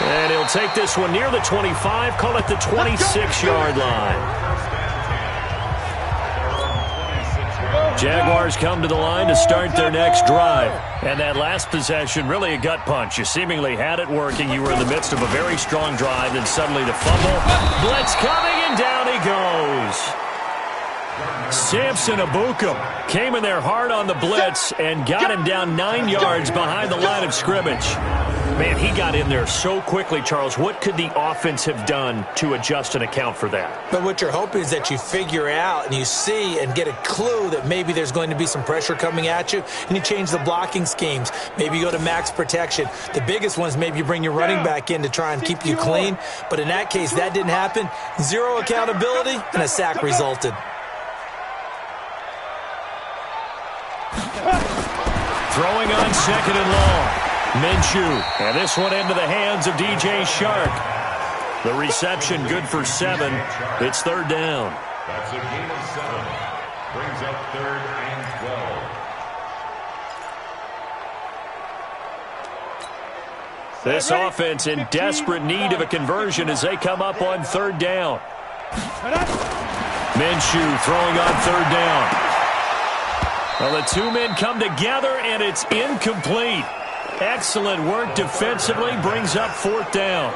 And he'll take this one near the 25, call it the 26-yard line. Jaguars come to the line to start their next drive. And that last possession, really a gut punch. You seemingly had it working. You were in the midst of a very strong drive, then suddenly the fumble. Blitz coming, and down he goes. Samson Abukum came in there hard on the blitz and got him down 9 yards behind the line of scrimmage. Man, he got in there so quickly, Charles. What could the offense have done to adjust and account for that? But what you're hoping is that you figure out and you see and get a clue that maybe there's going to be some pressure coming at you, and you change the blocking schemes. Maybe you go to max protection. The biggest one is maybe you bring your running back in to try and keep you clean. But in that case, that didn't happen. 0 accountability, and a sack resulted. Throwing on 2nd and long. Minshew, and this one into the hands of DJ Shark. The reception good for 7. It's 3rd down. That's a gain of 7. Brings up 3rd and 12. This offense in desperate need of a conversion as they come up on 3rd down. Minshew throwing on 3rd down. Well, the two men come together, and it's incomplete. Excellent work defensively, brings up 4th down.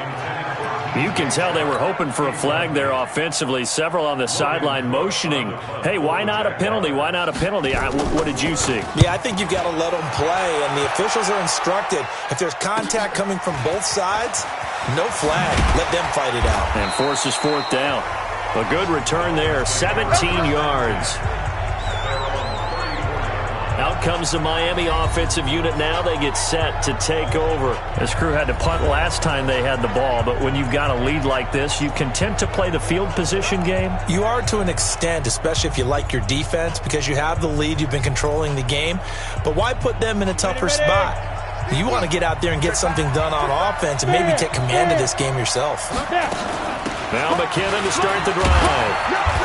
You can tell they were hoping for a flag there offensively. Several on the sideline motioning, hey, why not a penalty? Why not a penalty? What did you see? Yeah, I think you've got to let them play, and the officials are instructed. If there's contact coming from both sides, no flag. Let them fight it out. And forces 4th down. A good return there, 17 yards. Out comes the Miami offensive unit now. They get set to take over. This crew had to punt last time they had the ball, but when you've got a lead like this, you content to play the field position game? You are to an extent, especially if you like your defense, because you have the lead, you've been controlling the game. But why put them in a tougher spot? You want to get out there and get something done on offense and maybe take command of this game yourself. Now McKinnon to start the drive.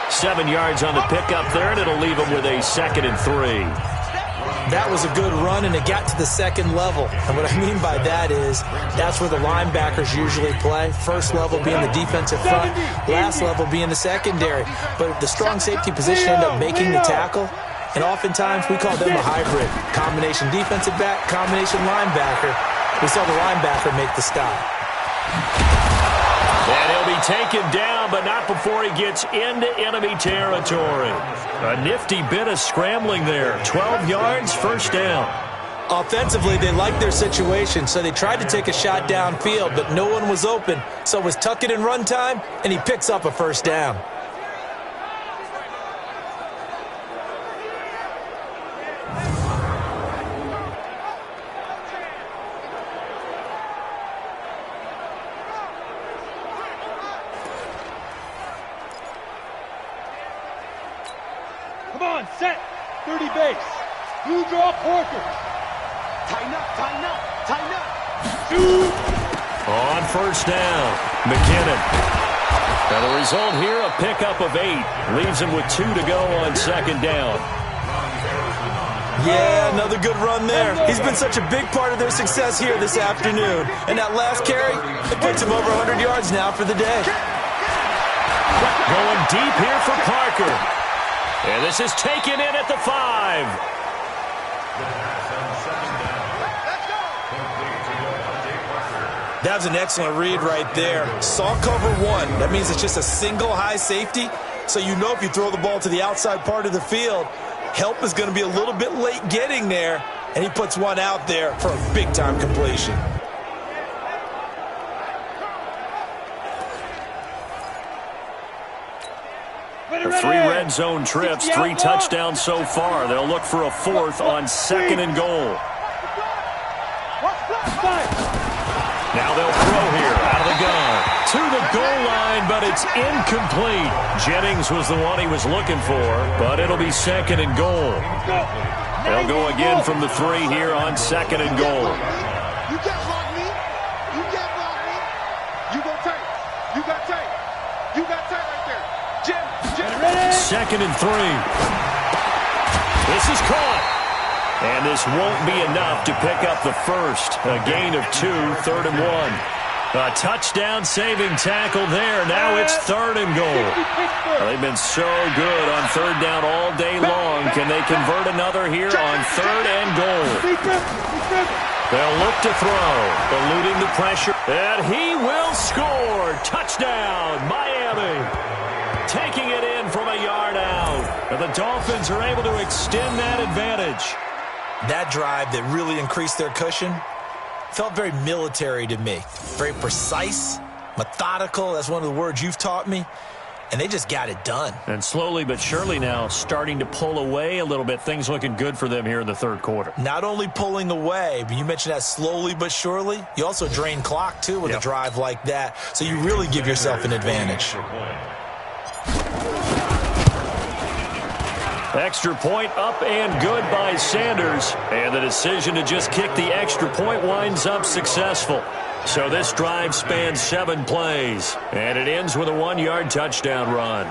7 yards on the pickup there, and it'll leave them with a 2nd and 3. That was a good run, and it got to the 2nd level. And what I mean by that is that's where the linebackers usually play. First level being the defensive front, last level being the secondary. But the strong safety position ended up making the tackle, and oftentimes we call them a hybrid. Combination defensive back, combination linebacker. We saw the linebacker make the stop. And he'll be taken down, but not before he gets into enemy territory. A nifty bit of scrambling there. 12 yards, 1st down. Offensively, they liked their situation, so they tried to take a shot downfield, but no one was open. So it was tuck it in run time, and he picks up a 1st down. Come on, set. 30 base. You draw Porter. Tighten up, tighten up, tighten up. Shoot. On 1st down, McKinnon. Now the result here, a pickup of 8. Leaves him with 2 to go on 2nd down. Yeah, another good run there. He's been such a big part of their success here this afternoon. And that last carry, it puts him over 100 yards now for the day. Going deep here for Parker. And this is taken in at the 5. That was an excellent read right there. Saw cover 1. That means it's just a single high safety. So you know if you throw the ball to the outside part of the field, help is going to be a little bit late getting there. And he puts one out there for a big-time completion. The 3 red zone trips, 3 touchdowns so far. They'll look for a 4th on 2nd and goal. Now they'll throw here out of the gun. To the goal line, but it's incomplete. Jennings was the one he was looking for, but it'll be 2nd and goal. They'll go again from the 3 here on 2nd and goal. You can't block me. You can't block me. You go tight. You got tight. You got tight right there. Jim. 2nd and 3. This is caught. And this won't be enough to pick up the 1st. A gain of 2, 3rd and 1. A touchdown-saving tackle there. Now it's 3rd and goal. They've been so good on 3rd down all day long. Can they convert another here on 3rd and goal? They'll look to throw, eluding the pressure. And he will score. Touchdown, Miami. Taking it in from a yard out. And the Dolphins are able to extend that advantage. That drive that really increased their cushion felt very military to me. Very precise, methodical. That's one of the words you've taught me. And they just got it done. And slowly but surely now starting to pull away a little bit. Things looking good for them here in the 3rd quarter. Not only pulling away, but you mentioned that slowly but surely. You also drain clock, too, with a drive like that. So you really give yourself an advantage. Extra point up and good by Sanders. And the decision to just kick the extra point winds up successful. So this drive spans 7 plays. And it ends with a 1-yard touchdown run.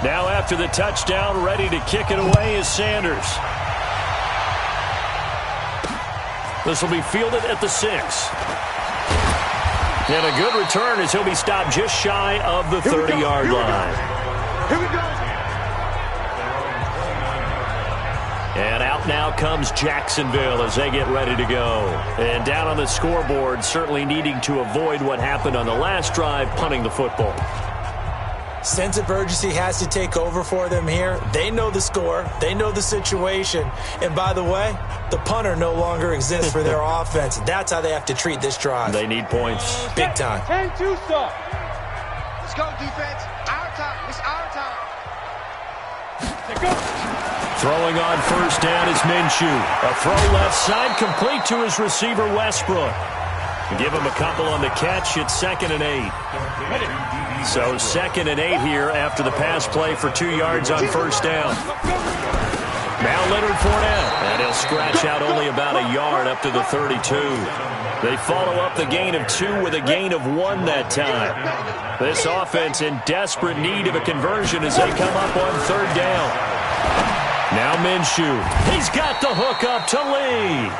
Now after the touchdown, ready to kick it away is Sanders. This will be fielded at the 6. And a good return as he'll be stopped just shy of the 30-yard line. Here we go. And out now comes Jacksonville as they get ready to go. And down on the scoreboard, certainly needing to avoid what happened on the last drive, punting the football. Sense of urgency has to take over for them here. They know the score. They know the situation. And by the way, the punter no longer exists for their offense. That's how they have to treat this drive. They need points. Big time. 10-2 stop. Let's go, defense. Our time. It's our time. Let's go. Throwing on first down is Minshew. A throw left side complete to his receiver Westbrook. Give him a couple on the catch. It's 2nd and 8. So 2nd and 8 here after the pass play for 2 yards on first down. Now Leonard Fournette. And he'll scratch out only about a yard up to the 32. They follow up the gain of 2 with a gain of 1 that time. This offense in desperate need of a conversion as they come up on 3rd down. Now Minshew. He's got the hook up to Lee.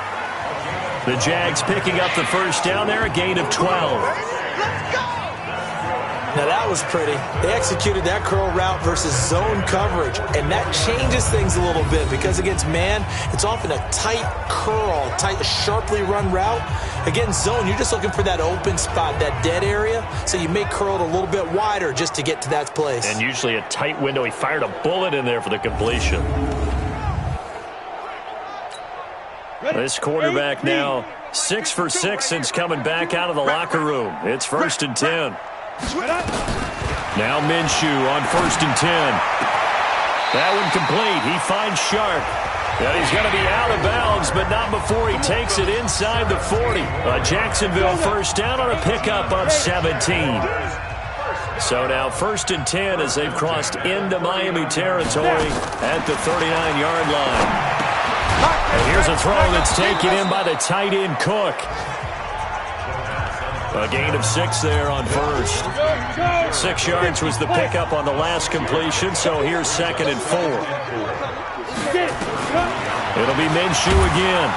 The Jags picking up the first down there, a gain of 12. Now that was pretty. They executed that curl route versus zone coverage, and that changes things a little bit because against man, it's often a tight curl, tight, sharply run route. Against zone, you're just looking for that open spot, that dead area, so you may curl it a little bit wider just to get to that place. And usually a tight window. He fired a bullet in there for the completion. This quarterback now 6 for 6 since coming back out of the locker room. It's 1st and 10. Now Minshew on 1st and 10. That one complete. He finds Sharp. And he's going to be out of bounds, but not before he takes it inside the 40. A Jacksonville first down on a pickup of 17. So now 1st and 10 as they've crossed into Miami territory at the 39-yard line. And here's a throw that's taken in by the tight end Cook. A gain of 6 there on first. 6 yards was the pickup on the last completion, so here's 2nd and 4. It'll be Minshew again.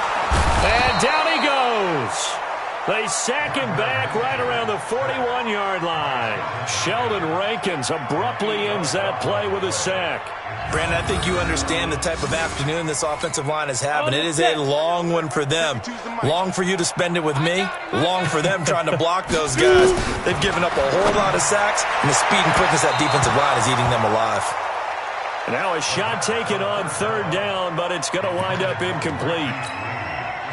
And down he goes. They sack him back right around the 41-yard line. Sheldon Rankins abruptly ends that play with a sack. Brandon, I think you understand the type of afternoon this offensive line is having. It is a long one for them. Long for you to spend it with me. Long for them trying to block those guys. They've given up a whole lot of sacks, and the speed and quickness that defensive line is eating them alive. Now a shot taken on 3rd down, but it's going to wind up incomplete.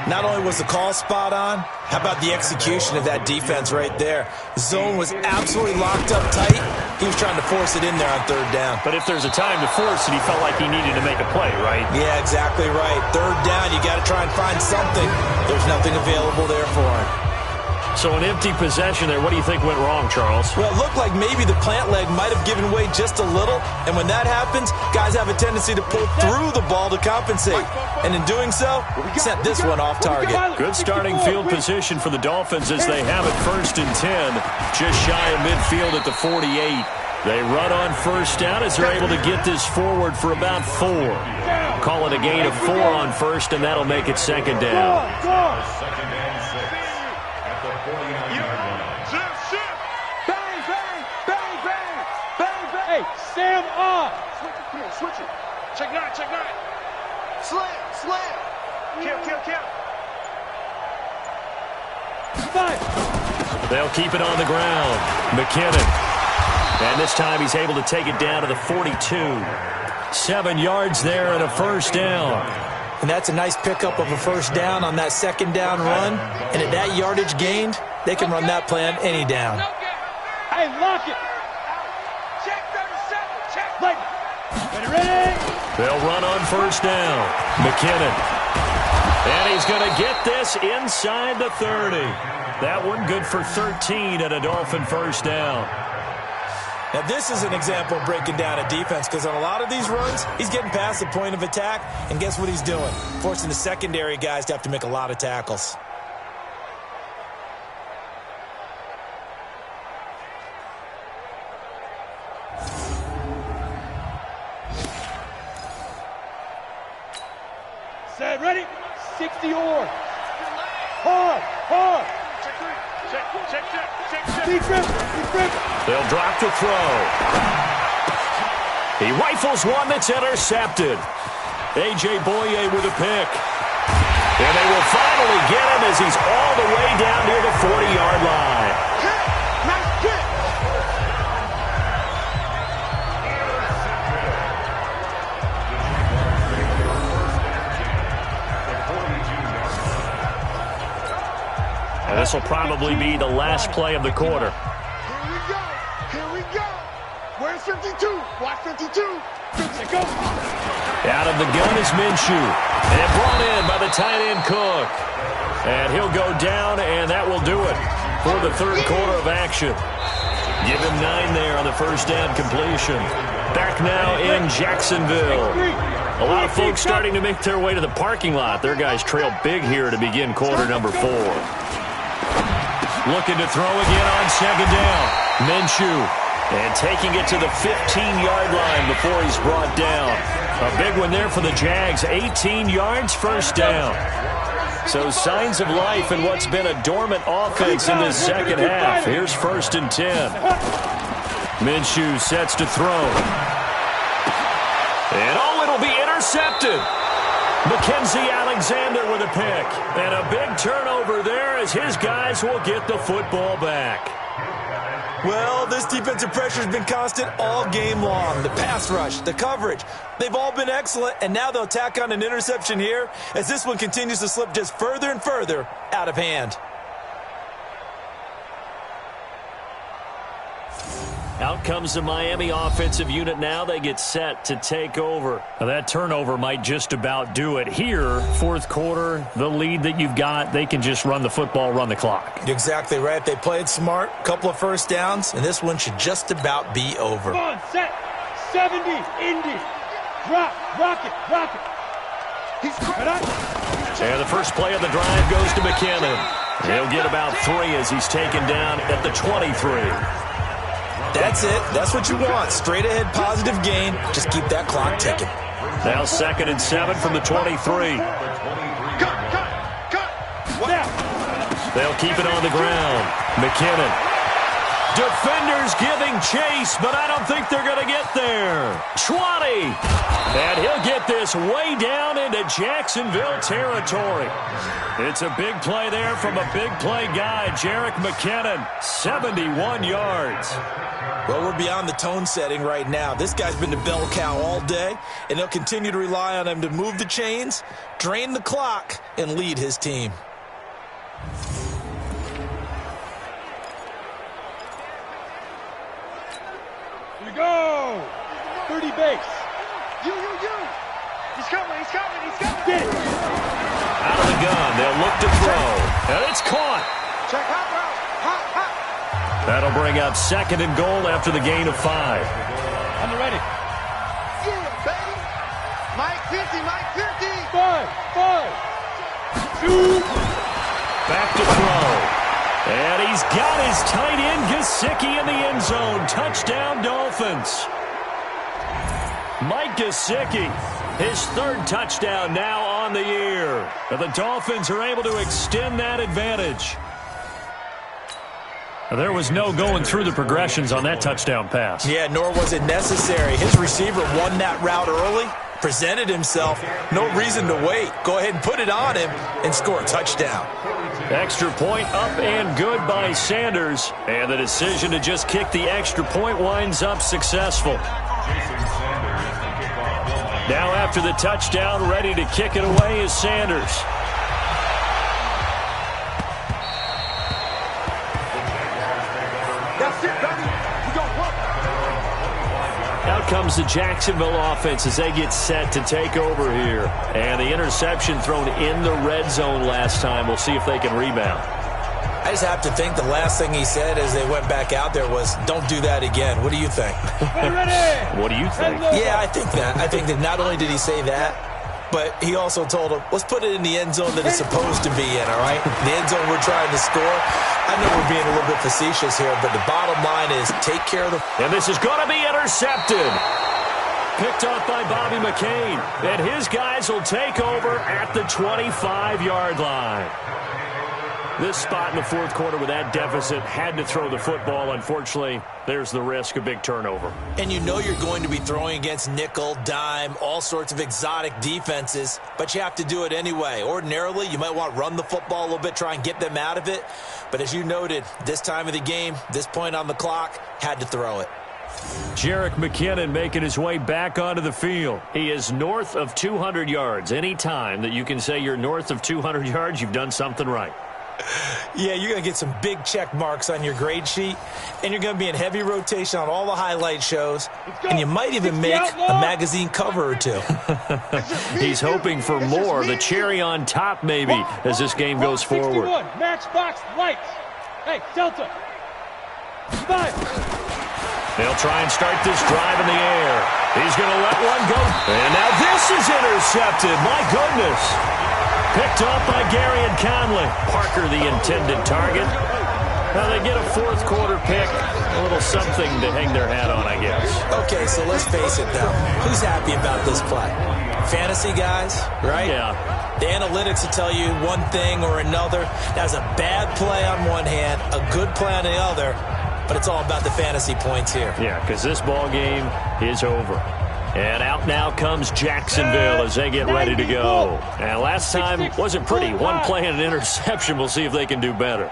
Not only was the call spot on, how about the execution of that defense right there? Zone was absolutely locked up tight. He was trying to force it in there on 3rd down. But if there's a time to force it, he felt like he needed to make a play, right? Yeah, exactly right. 3rd down, you got to try and find something. There's nothing available there for him. So an empty possession there. What do you think went wrong, Charles? Well, it looked like maybe the plant leg might have given way just a little. And when that happens, guys have a tendency to pull through the ball to compensate. And in doing so, sent this one off target. Good starting field position for the Dolphins as they have it 1st and 10. Just shy of midfield at the 48. They run on first down as they're able to get this forward for about 4. Call it a gain of 4 on first, and that'll make it 2nd down. Sam off. Switch it. Check 9, check 9. Slam. Kill. 5. They'll keep it on the ground. McKinnon. And this time he's able to take it down to the 42. 7 yards there and a first down. And that's a nice pickup of a first down on that 2nd down run. And at that yardage gained, they can run that play on any down. Hey, lock it. Ready? They'll run on first down. McKinnon. And he's going to get this inside the 30. That one good for 13 at a Dolphin first down. Now, this is an example of breaking down a defense because on a lot of these runs, he's getting past the point of attack, and guess what he's doing? Forcing the secondary guys to have to make a lot of tackles. Set, ready? 60 or. Hard, hard. Deep grip. They'll drop to throw. He rifles one that's intercepted. A.J. Bouie with a pick. And they will finally get him as he's all the way down near the 40-yard line. Nice kick. And this will probably be the last play of the quarter. Here we go. Where's 52? Watch 52. Go. Out of the gun is Minshew. And brought in by the tight end Cook. And he'll go down, and that will do it for the third quarter of action. Give him 9 there on the first down completion. Back now in Jacksonville. A lot of folks starting to make their way to the parking lot. Their guys trail big here to begin quarter number 4. Looking to throw again on second down. Minshew. And taking it to the 15-yard line before he's brought down. A big one there for the Jags. 18 yards, first down. So signs of life in what's been a dormant offense in this second half. Here's 1st and 10. Minshew sets to throw. And it'll be intercepted. Mackenzie Alexander with a pick. And a big turnover there as his guys will get the football back. Well, this defensive pressure has been constant all game long. The pass rush, the coverage, they've all been excellent, and now they'll tack on an interception here as this one continues to slip just further and further out of hand. Out comes the Miami offensive unit now. They get set to take over. Now that turnover might just about do it. Here, fourth quarter, the lead that you've got, they can just run the football, run the clock. Exactly right. They played smart, couple of first downs, and this one should just about be over. Come on, set. 70, Indy. Drop, rock it. He's and the first play of the drive goes to McKinnon. He'll get about 3 as he's taken down at the 23. That's it. That's what you want. Straight ahead positive gain. Just keep that clock ticking. Now 2nd and 7 from the 23. Cut. They'll keep it on the ground. McKinnon. Defenders giving chase, but I don't think they're going to get there. 20. And he'll get this way down into Jacksonville territory. It's a big play there from a big play guy, Jerick McKinnon. 71 yards. Well, we're beyond the tone setting right now. This guy's been the bell cow all day, and they'll continue to rely on him to move the chains, drain the clock, and lead his team. Here we go. 30 base. You. He's coming. Get it. Out of the gun, they'll look to throw. And it's caught. Check hot route. Hot. That'll bring up 2nd and goal after the gain of 5. On the ready. Yeah, baby. Mike 50. 5. 2. Back to throw. And he's got his tight end Gesicki in the end zone. Touchdown, Dolphins. Mike Gesicki, his 3rd touchdown now on the year. And the Dolphins are able to extend that advantage. There was no going through the progressions on that touchdown pass. Yeah, nor was it necessary. His receiver won that route early, presented himself. No reason to wait. Go ahead and put it on him and score a touchdown. Extra point up and good by Sanders. And the decision to just kick the extra point winds up successful. Now after the touchdown, ready to kick it away is Sanders. That's it, baby. We gonna work. Out comes the Jacksonville offense as they get set to take over here. And the interception thrown in the red zone last time. We'll see if they can rebound. I just have to think the last thing he said as they went back out there was, don't do that again. What do you think? What do you think? Yeah, I think that. I think that not only did he say that, but he also told him, let's put it in the end zone that it's supposed to be in, all right? The end zone we're trying to score. I know we're being a little bit facetious here, but the bottom line is take care of the... And this is going to be intercepted. Picked off by Bobby McCain. And his guys will take over at the 25-yard line. This spot in the fourth quarter with that deficit, had to throw the football. Unfortunately, there's the risk of big turnover. And you know you're going to be throwing against nickel, dime, all sorts of exotic defenses, but you have to do it anyway. Ordinarily, you might want to run the football a little bit, try and get them out of it. But as you noted, this time of the game, this point on the clock, had to throw it. Jerick McKinnon making his way back onto the field. He is north of 200 yards. Any time that you can say you're north of 200 yards, you've done something right. Yeah, you're going to get some big check marks on your grade sheet, and you're going to be in heavy rotation on all the highlight shows, and you might even make a magazine cover or two. He's hoping for more, the cherry on top maybe, as this game goes forward. Matchbox lights. Hey, Delta. 5. They'll try and start this drive in the air. He's going to let one go. And now this is intercepted. My goodness. Picked off by Gary and Conley. Parker, the intended target. Now they get a fourth quarter pick. A little something to hang their hat on, I guess. Okay, so let's face it now. Who's happy about this play? Fantasy guys, right? Yeah. The analytics will tell you one thing or another. That's a bad play on one hand, a good play on the other, but it's all about the fantasy points here. Yeah, because this ball game is over. And out now comes Jacksonville as they get ready to go. And last time wasn't pretty. One play and an interception. We'll see if they can do better.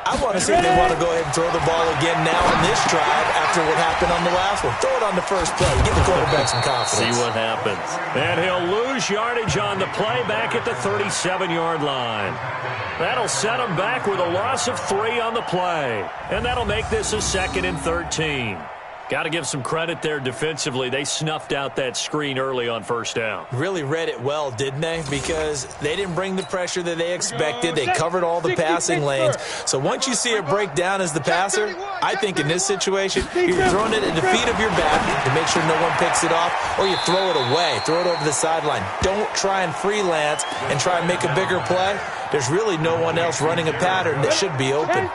I want to see if they want to go ahead and throw the ball again now on this drive after what happened on the last one. Throw it on the first play. Give the quarterback some confidence. See what happens. And he'll lose yardage on the play back at the 37-yard line. That'll set him back with a loss of 3 on the play. And that'll make this a 2nd and 13. Got to give some credit there defensively. They snuffed out that screen early on first down. Really read it well, didn't they? Because they didn't bring the pressure that they expected. They covered all the passing lanes. So once you see it break down as the passer, I think in this situation, you're throwing it at the feet of your back to make sure no one picks it off, or you throw it away. Throw it over the sideline. Don't try and freelance and try and make a bigger play. There's really no one else running a pattern that should be open.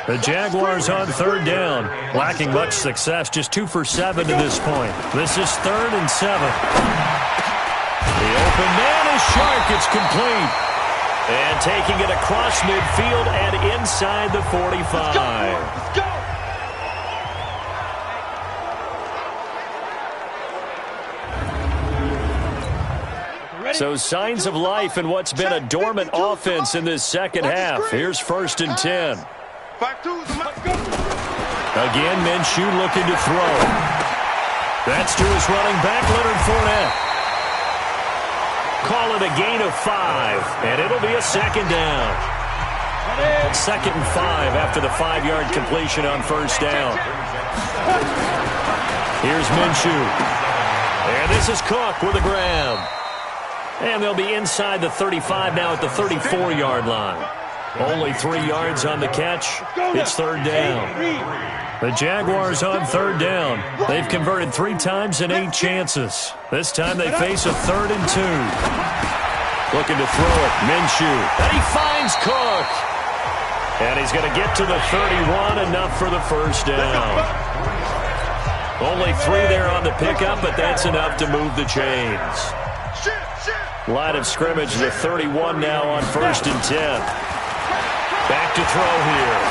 The Jaguars on third down. Lacking much success, just 2 for 7 to this point. This is 3rd and 7. The open man is Shark. It's complete. And taking it across midfield and inside the 45. Let's go. So signs of life in what's been a dormant offense in this second half. Here's 1st and 10. Again, Minshew looking to throw. That's to his running back, Leonard Fournette. Call it a gain of 5, and it'll be a 2nd down. 2nd and 5 after the 5-yard completion on first down. Here's Minshew. And this is Cook with a grab. And they'll be inside the 35 now at the 34-yard line. Only 3 yards on the catch. It's 3rd down. The Jaguars on 3rd down. They've converted 3 times in 8 chances. This time they face a 3rd and 2. Looking to throw it. Minshew. And he finds Cook. And he's going to get to the 31, enough for the first down. Only 3 there on the pickup, but that's enough to move the chains. Line of scrimmage, the 31 now on 1st and 10. Back to throw here.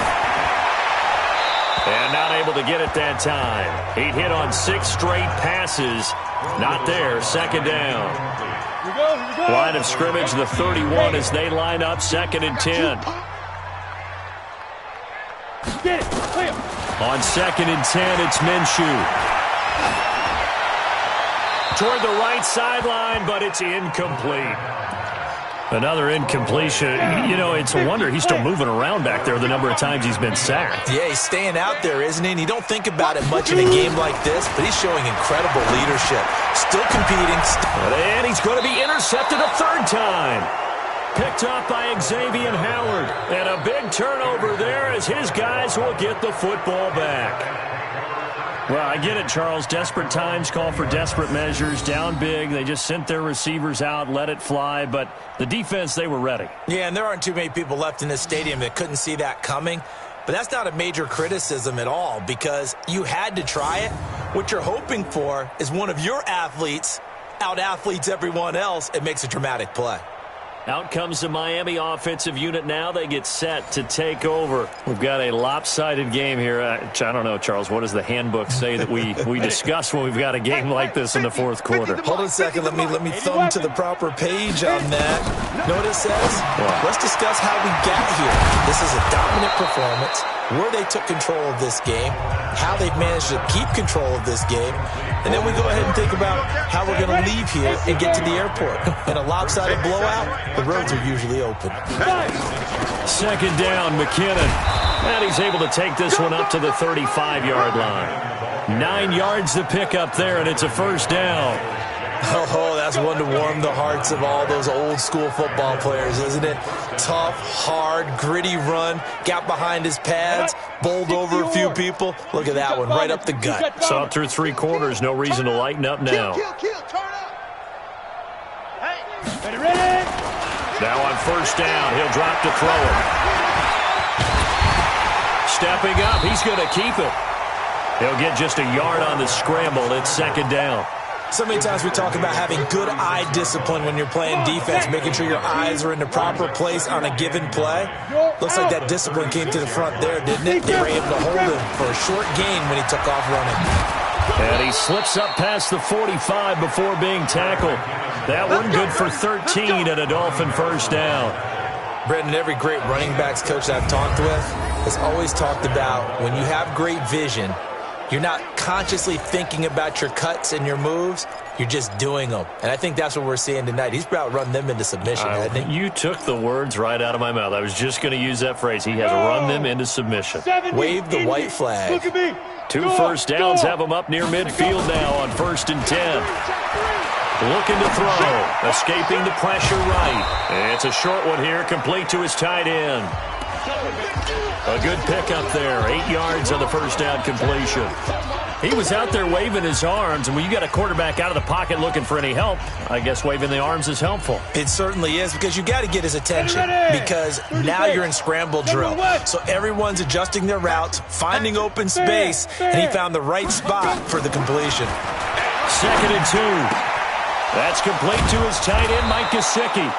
And not able to get it that time. He'd hit on 6 straight passes. Not there, 2nd down. Line of scrimmage, the 31 as they line up, 2nd and 10. On 2nd and 10, it's Minshew. Toward the right sideline, but it's incomplete. Another incompletion. You know, it's a wonder he's still moving around back there the number of times he's been sacked. Yeah, he's staying out there, isn't he? And you don't think about it much in a game like this, but he's showing incredible leadership. Still competing. And he's going to be intercepted a 3rd time. Picked off by Xavier Howard. And a big turnover there as his guys will get the football back. Well, I get it, Charles. Desperate times call for desperate measures. Down big. They just sent their receivers out, let it fly. But the defense, they were ready. Yeah, and there aren't too many people left in this stadium that couldn't see that coming. But that's not a major criticism at all because you had to try it. What you're hoping for is one of your athletes out-athletes everyone else and makes a dramatic play. Out comes the Miami offensive unit now. They get set to take over. We've got a lopsided game here. I don't know, Charles, what does the handbook say that we discuss when we've got a game like this in the fourth quarter? Hold on a second. Let me thumb to the proper page on that. Know what it says? Let's discuss how we got here. This is a dominant performance, where they took control of this game, how they've managed to keep control of this game, and then we go ahead and think about how we're going to leave here and get to the airport. In a lopsided blowout, the roads are usually open. Second down, McKinnon. And he's able to take this one up to the 35-yard line. 9 yards to pick up there, and it's a first down. Oh, that's one to warm the hearts of all those old-school football players, isn't it? Tough, hard, gritty run, got behind his pads, bowled over a few people. Look at that one, right up the gut. Saw it through 3 quarters, no reason to lighten up now. Now on first down, he'll drop to throw it. Stepping up, he's going to keep it. He'll get just a yard on the scramble. It's second down. So many times we talk about having good eye discipline when you're playing defense, making sure your eyes are in the proper place on a given play. Looks like that discipline came to the front there, didn't it? They were able to hold him for a short gain when he took off running. And he slips up past the 45 before being tackled. That one good for 13 and a Dolphin first down. Brendan, every great running backs coach that I've talked with has always talked about when you have great vision, you're not consciously thinking about your cuts and your moves. You're just doing them. And I think that's what we're seeing tonight. He's about to run them into submission, hasn't he? You took the words right out of my mouth. I was just going to use that phrase. He has run them into submission. Wave the white flag. Look at me. 2 first downs have him up near midfield now on 1st and 10. Looking to throw. Escaping the pressure right. It's a short one here, complete to his tight end. A good pickup there. 8 yards on the first down completion. He was out there waving his arms, and when you got a quarterback out of the pocket looking for any help, I guess waving the arms is helpful. It certainly is, because you got to get his attention, because now you're in scramble drill. So everyone's adjusting their routes, finding open space, and he found the right spot for the completion. 2nd and 2. That's complete to his tight end, Mike Gesicki.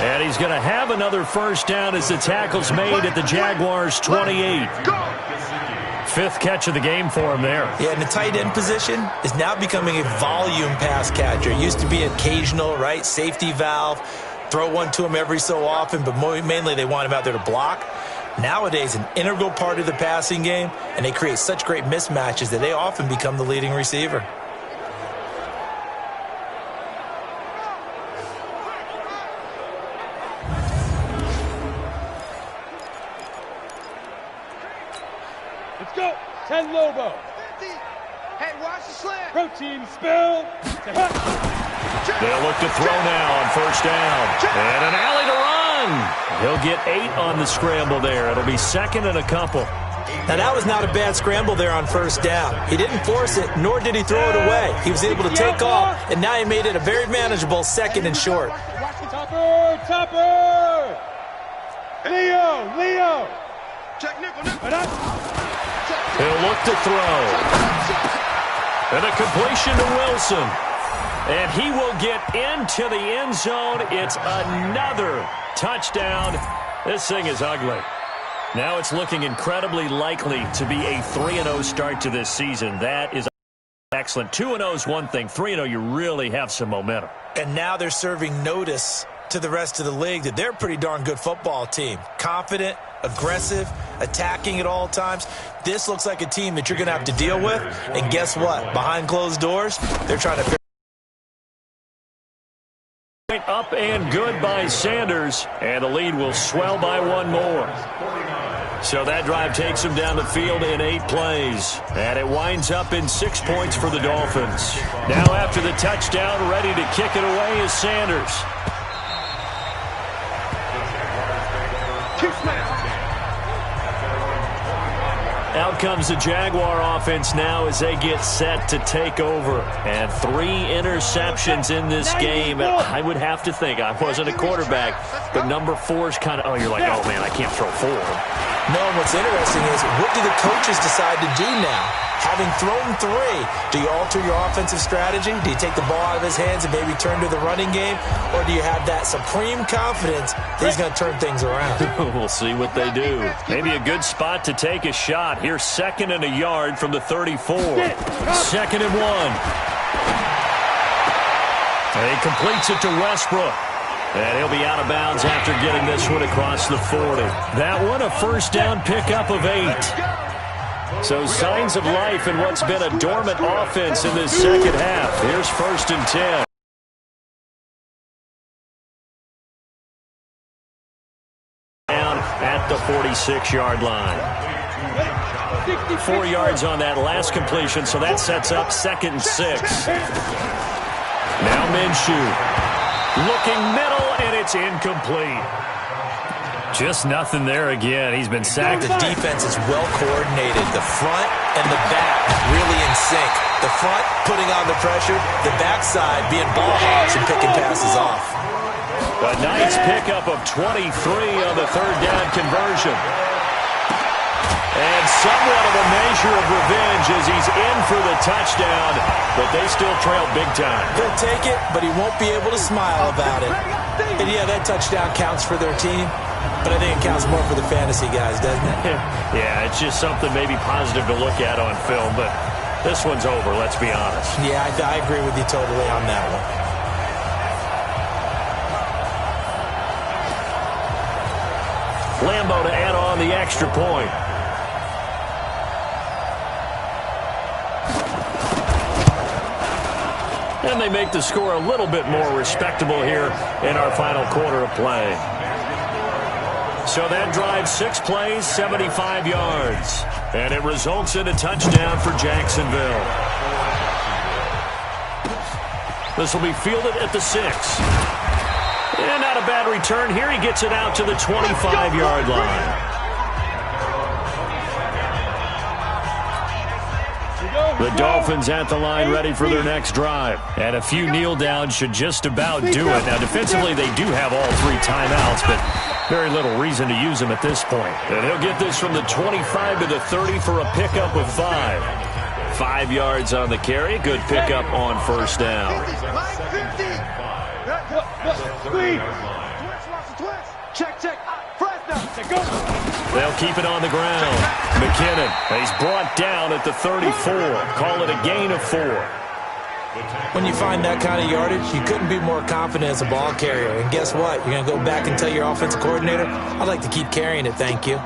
And he's going to have another first down as the tackle's made at the Jaguars' 28. 5th catch of the game for him there. Yeah, and the tight end position is now becoming a volume pass catcher. It used to be occasional, right? Safety valve, throw one to him every so often, but mainly they want him out there to block. Nowadays, an integral part of the passing game, and they create such great mismatches that they often become the leading receiver. Let's go. 10 Lobo. Hey, watch the slant. Protein spill. They'll look to throw now on first down. And an alley to run. He'll get 8 on the scramble there. It'll be 2nd and a couple. Now, that was not a bad scramble there on first down. He didn't force it, nor did he throw it away. He was able to take off, and now he made it a very manageable 2nd and short. Watch the topper. Leo. Check Niquo. He'll look to throw. And a completion to Wilson. And he will get into the end zone. It's another touchdown. This thing is ugly. Now it's looking incredibly likely to be a 3-0 start to this season. That is excellent. 2-0 is one thing. 3-0, you really have some momentum. And now they're serving notice to the rest of the league that they're a pretty darn good football team. Confident, aggressive, attacking at all times. This looks like a team that you're going to have to deal with. And guess what? Behind closed doors, they're trying to... Up and good by Sanders, and the lead will swell by 1 more. So that drive takes them down the field in 8 plays, and it winds up in 6 points for the Dolphins. Now after the touchdown, ready to kick it away is Sanders. Out comes the Jaguar offense now as they get set to take over. And 3 interceptions in this game. And I would have to think, I wasn't a quarterback, but number 4 is kind of, you're like, oh, man, I can't throw 4. No, and what's interesting is, what do the coaches decide to do now? Have having thrown 3, do you alter your offensive strategy? Do you take the ball out of his hands and maybe turn to the running game? Or do you have that supreme confidence that he's going to turn things around? We'll see what they do. Maybe a good spot to take a shot. Here's 2nd and a yard from the 34. 2nd and 1. And he completes it to Westbrook. And he'll be out of bounds after getting this one across the 40. That one a first down pickup of 8. So signs of life in what's been a dormant offense in this second half. Here's 1st and 10. Down at the 46-yard line. 4 yards on that last completion, so that sets up 2nd and 6. Now Minshew. Looking middle, and it's incomplete. Just nothing there again. He's been sacked. The defense is well coordinated. The front and the back really in sync. The front putting on the pressure. The backside being ball hawks and picking passes off. A nice pickup of 23 on the 3rd down conversion. And somewhat of a measure of revenge as he's in for the touchdown, but they still trail big time. He'll take it, but he won't be able to smile about it. And yeah, that touchdown counts for their team, but I think it counts more for the fantasy guys, doesn't it? Yeah, it's just something maybe positive to look at on film, but this one's over, let's be honest. Yeah, I agree with you totally on that one. Lambeau to add on the extra point. And they make the score a little bit more respectable here in our final quarter of play. So that drives 6 plays, 75 yards. And it results in a touchdown for Jacksonville. This will be fielded at the 6. And not a bad return here. He gets it out to the 25-yard line. The Dolphins at the line ready for their next drive. And a few kneel downs should just about do it. Now, defensively, they do have all 3 timeouts, but very little reason to use them at this point. And he'll get this from the 25 to the 30 for a pickup of 5. 5 yards on the carry. Good pickup on 1st down. Check. They'll keep it on the ground. McKinnon, he's brought down at the 34. Call it a gain of 4. When you find that kind of yardage, you couldn't be more confident as a ball carrier. And guess what? You're going to go back and tell your offensive coordinator, I'd like to keep carrying it, thank you.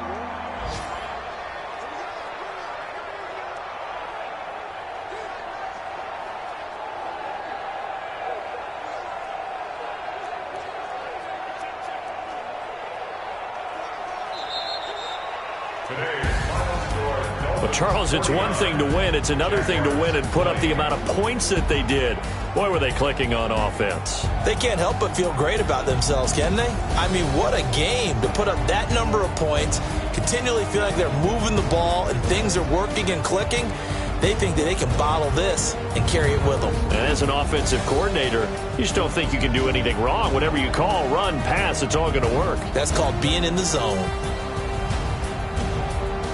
Well, Charles, it's one thing to win. It's another thing to win and put up the amount of points that they did. Boy, were they clicking on offense. They can't help but feel great about themselves, can they? I mean, what a game to put up that number of points, continually feel like they're moving the ball and things are working and clicking. They think that they can bottle this and carry it with them. And as an offensive coordinator, you just don't think you can do anything wrong. Whatever you call, run, pass, it's all going to work. That's called being in the zone.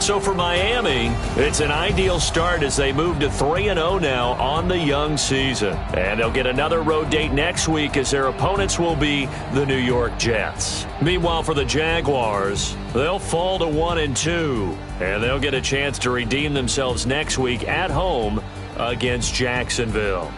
So for Miami, it's an ideal start as they move to 3-0 now on the young season. And they'll get another road date next week as their opponents will be the New York Jets. Meanwhile, for the Jaguars, they'll fall to 1-2. And they'll get a chance to redeem themselves next week at home against Jacksonville.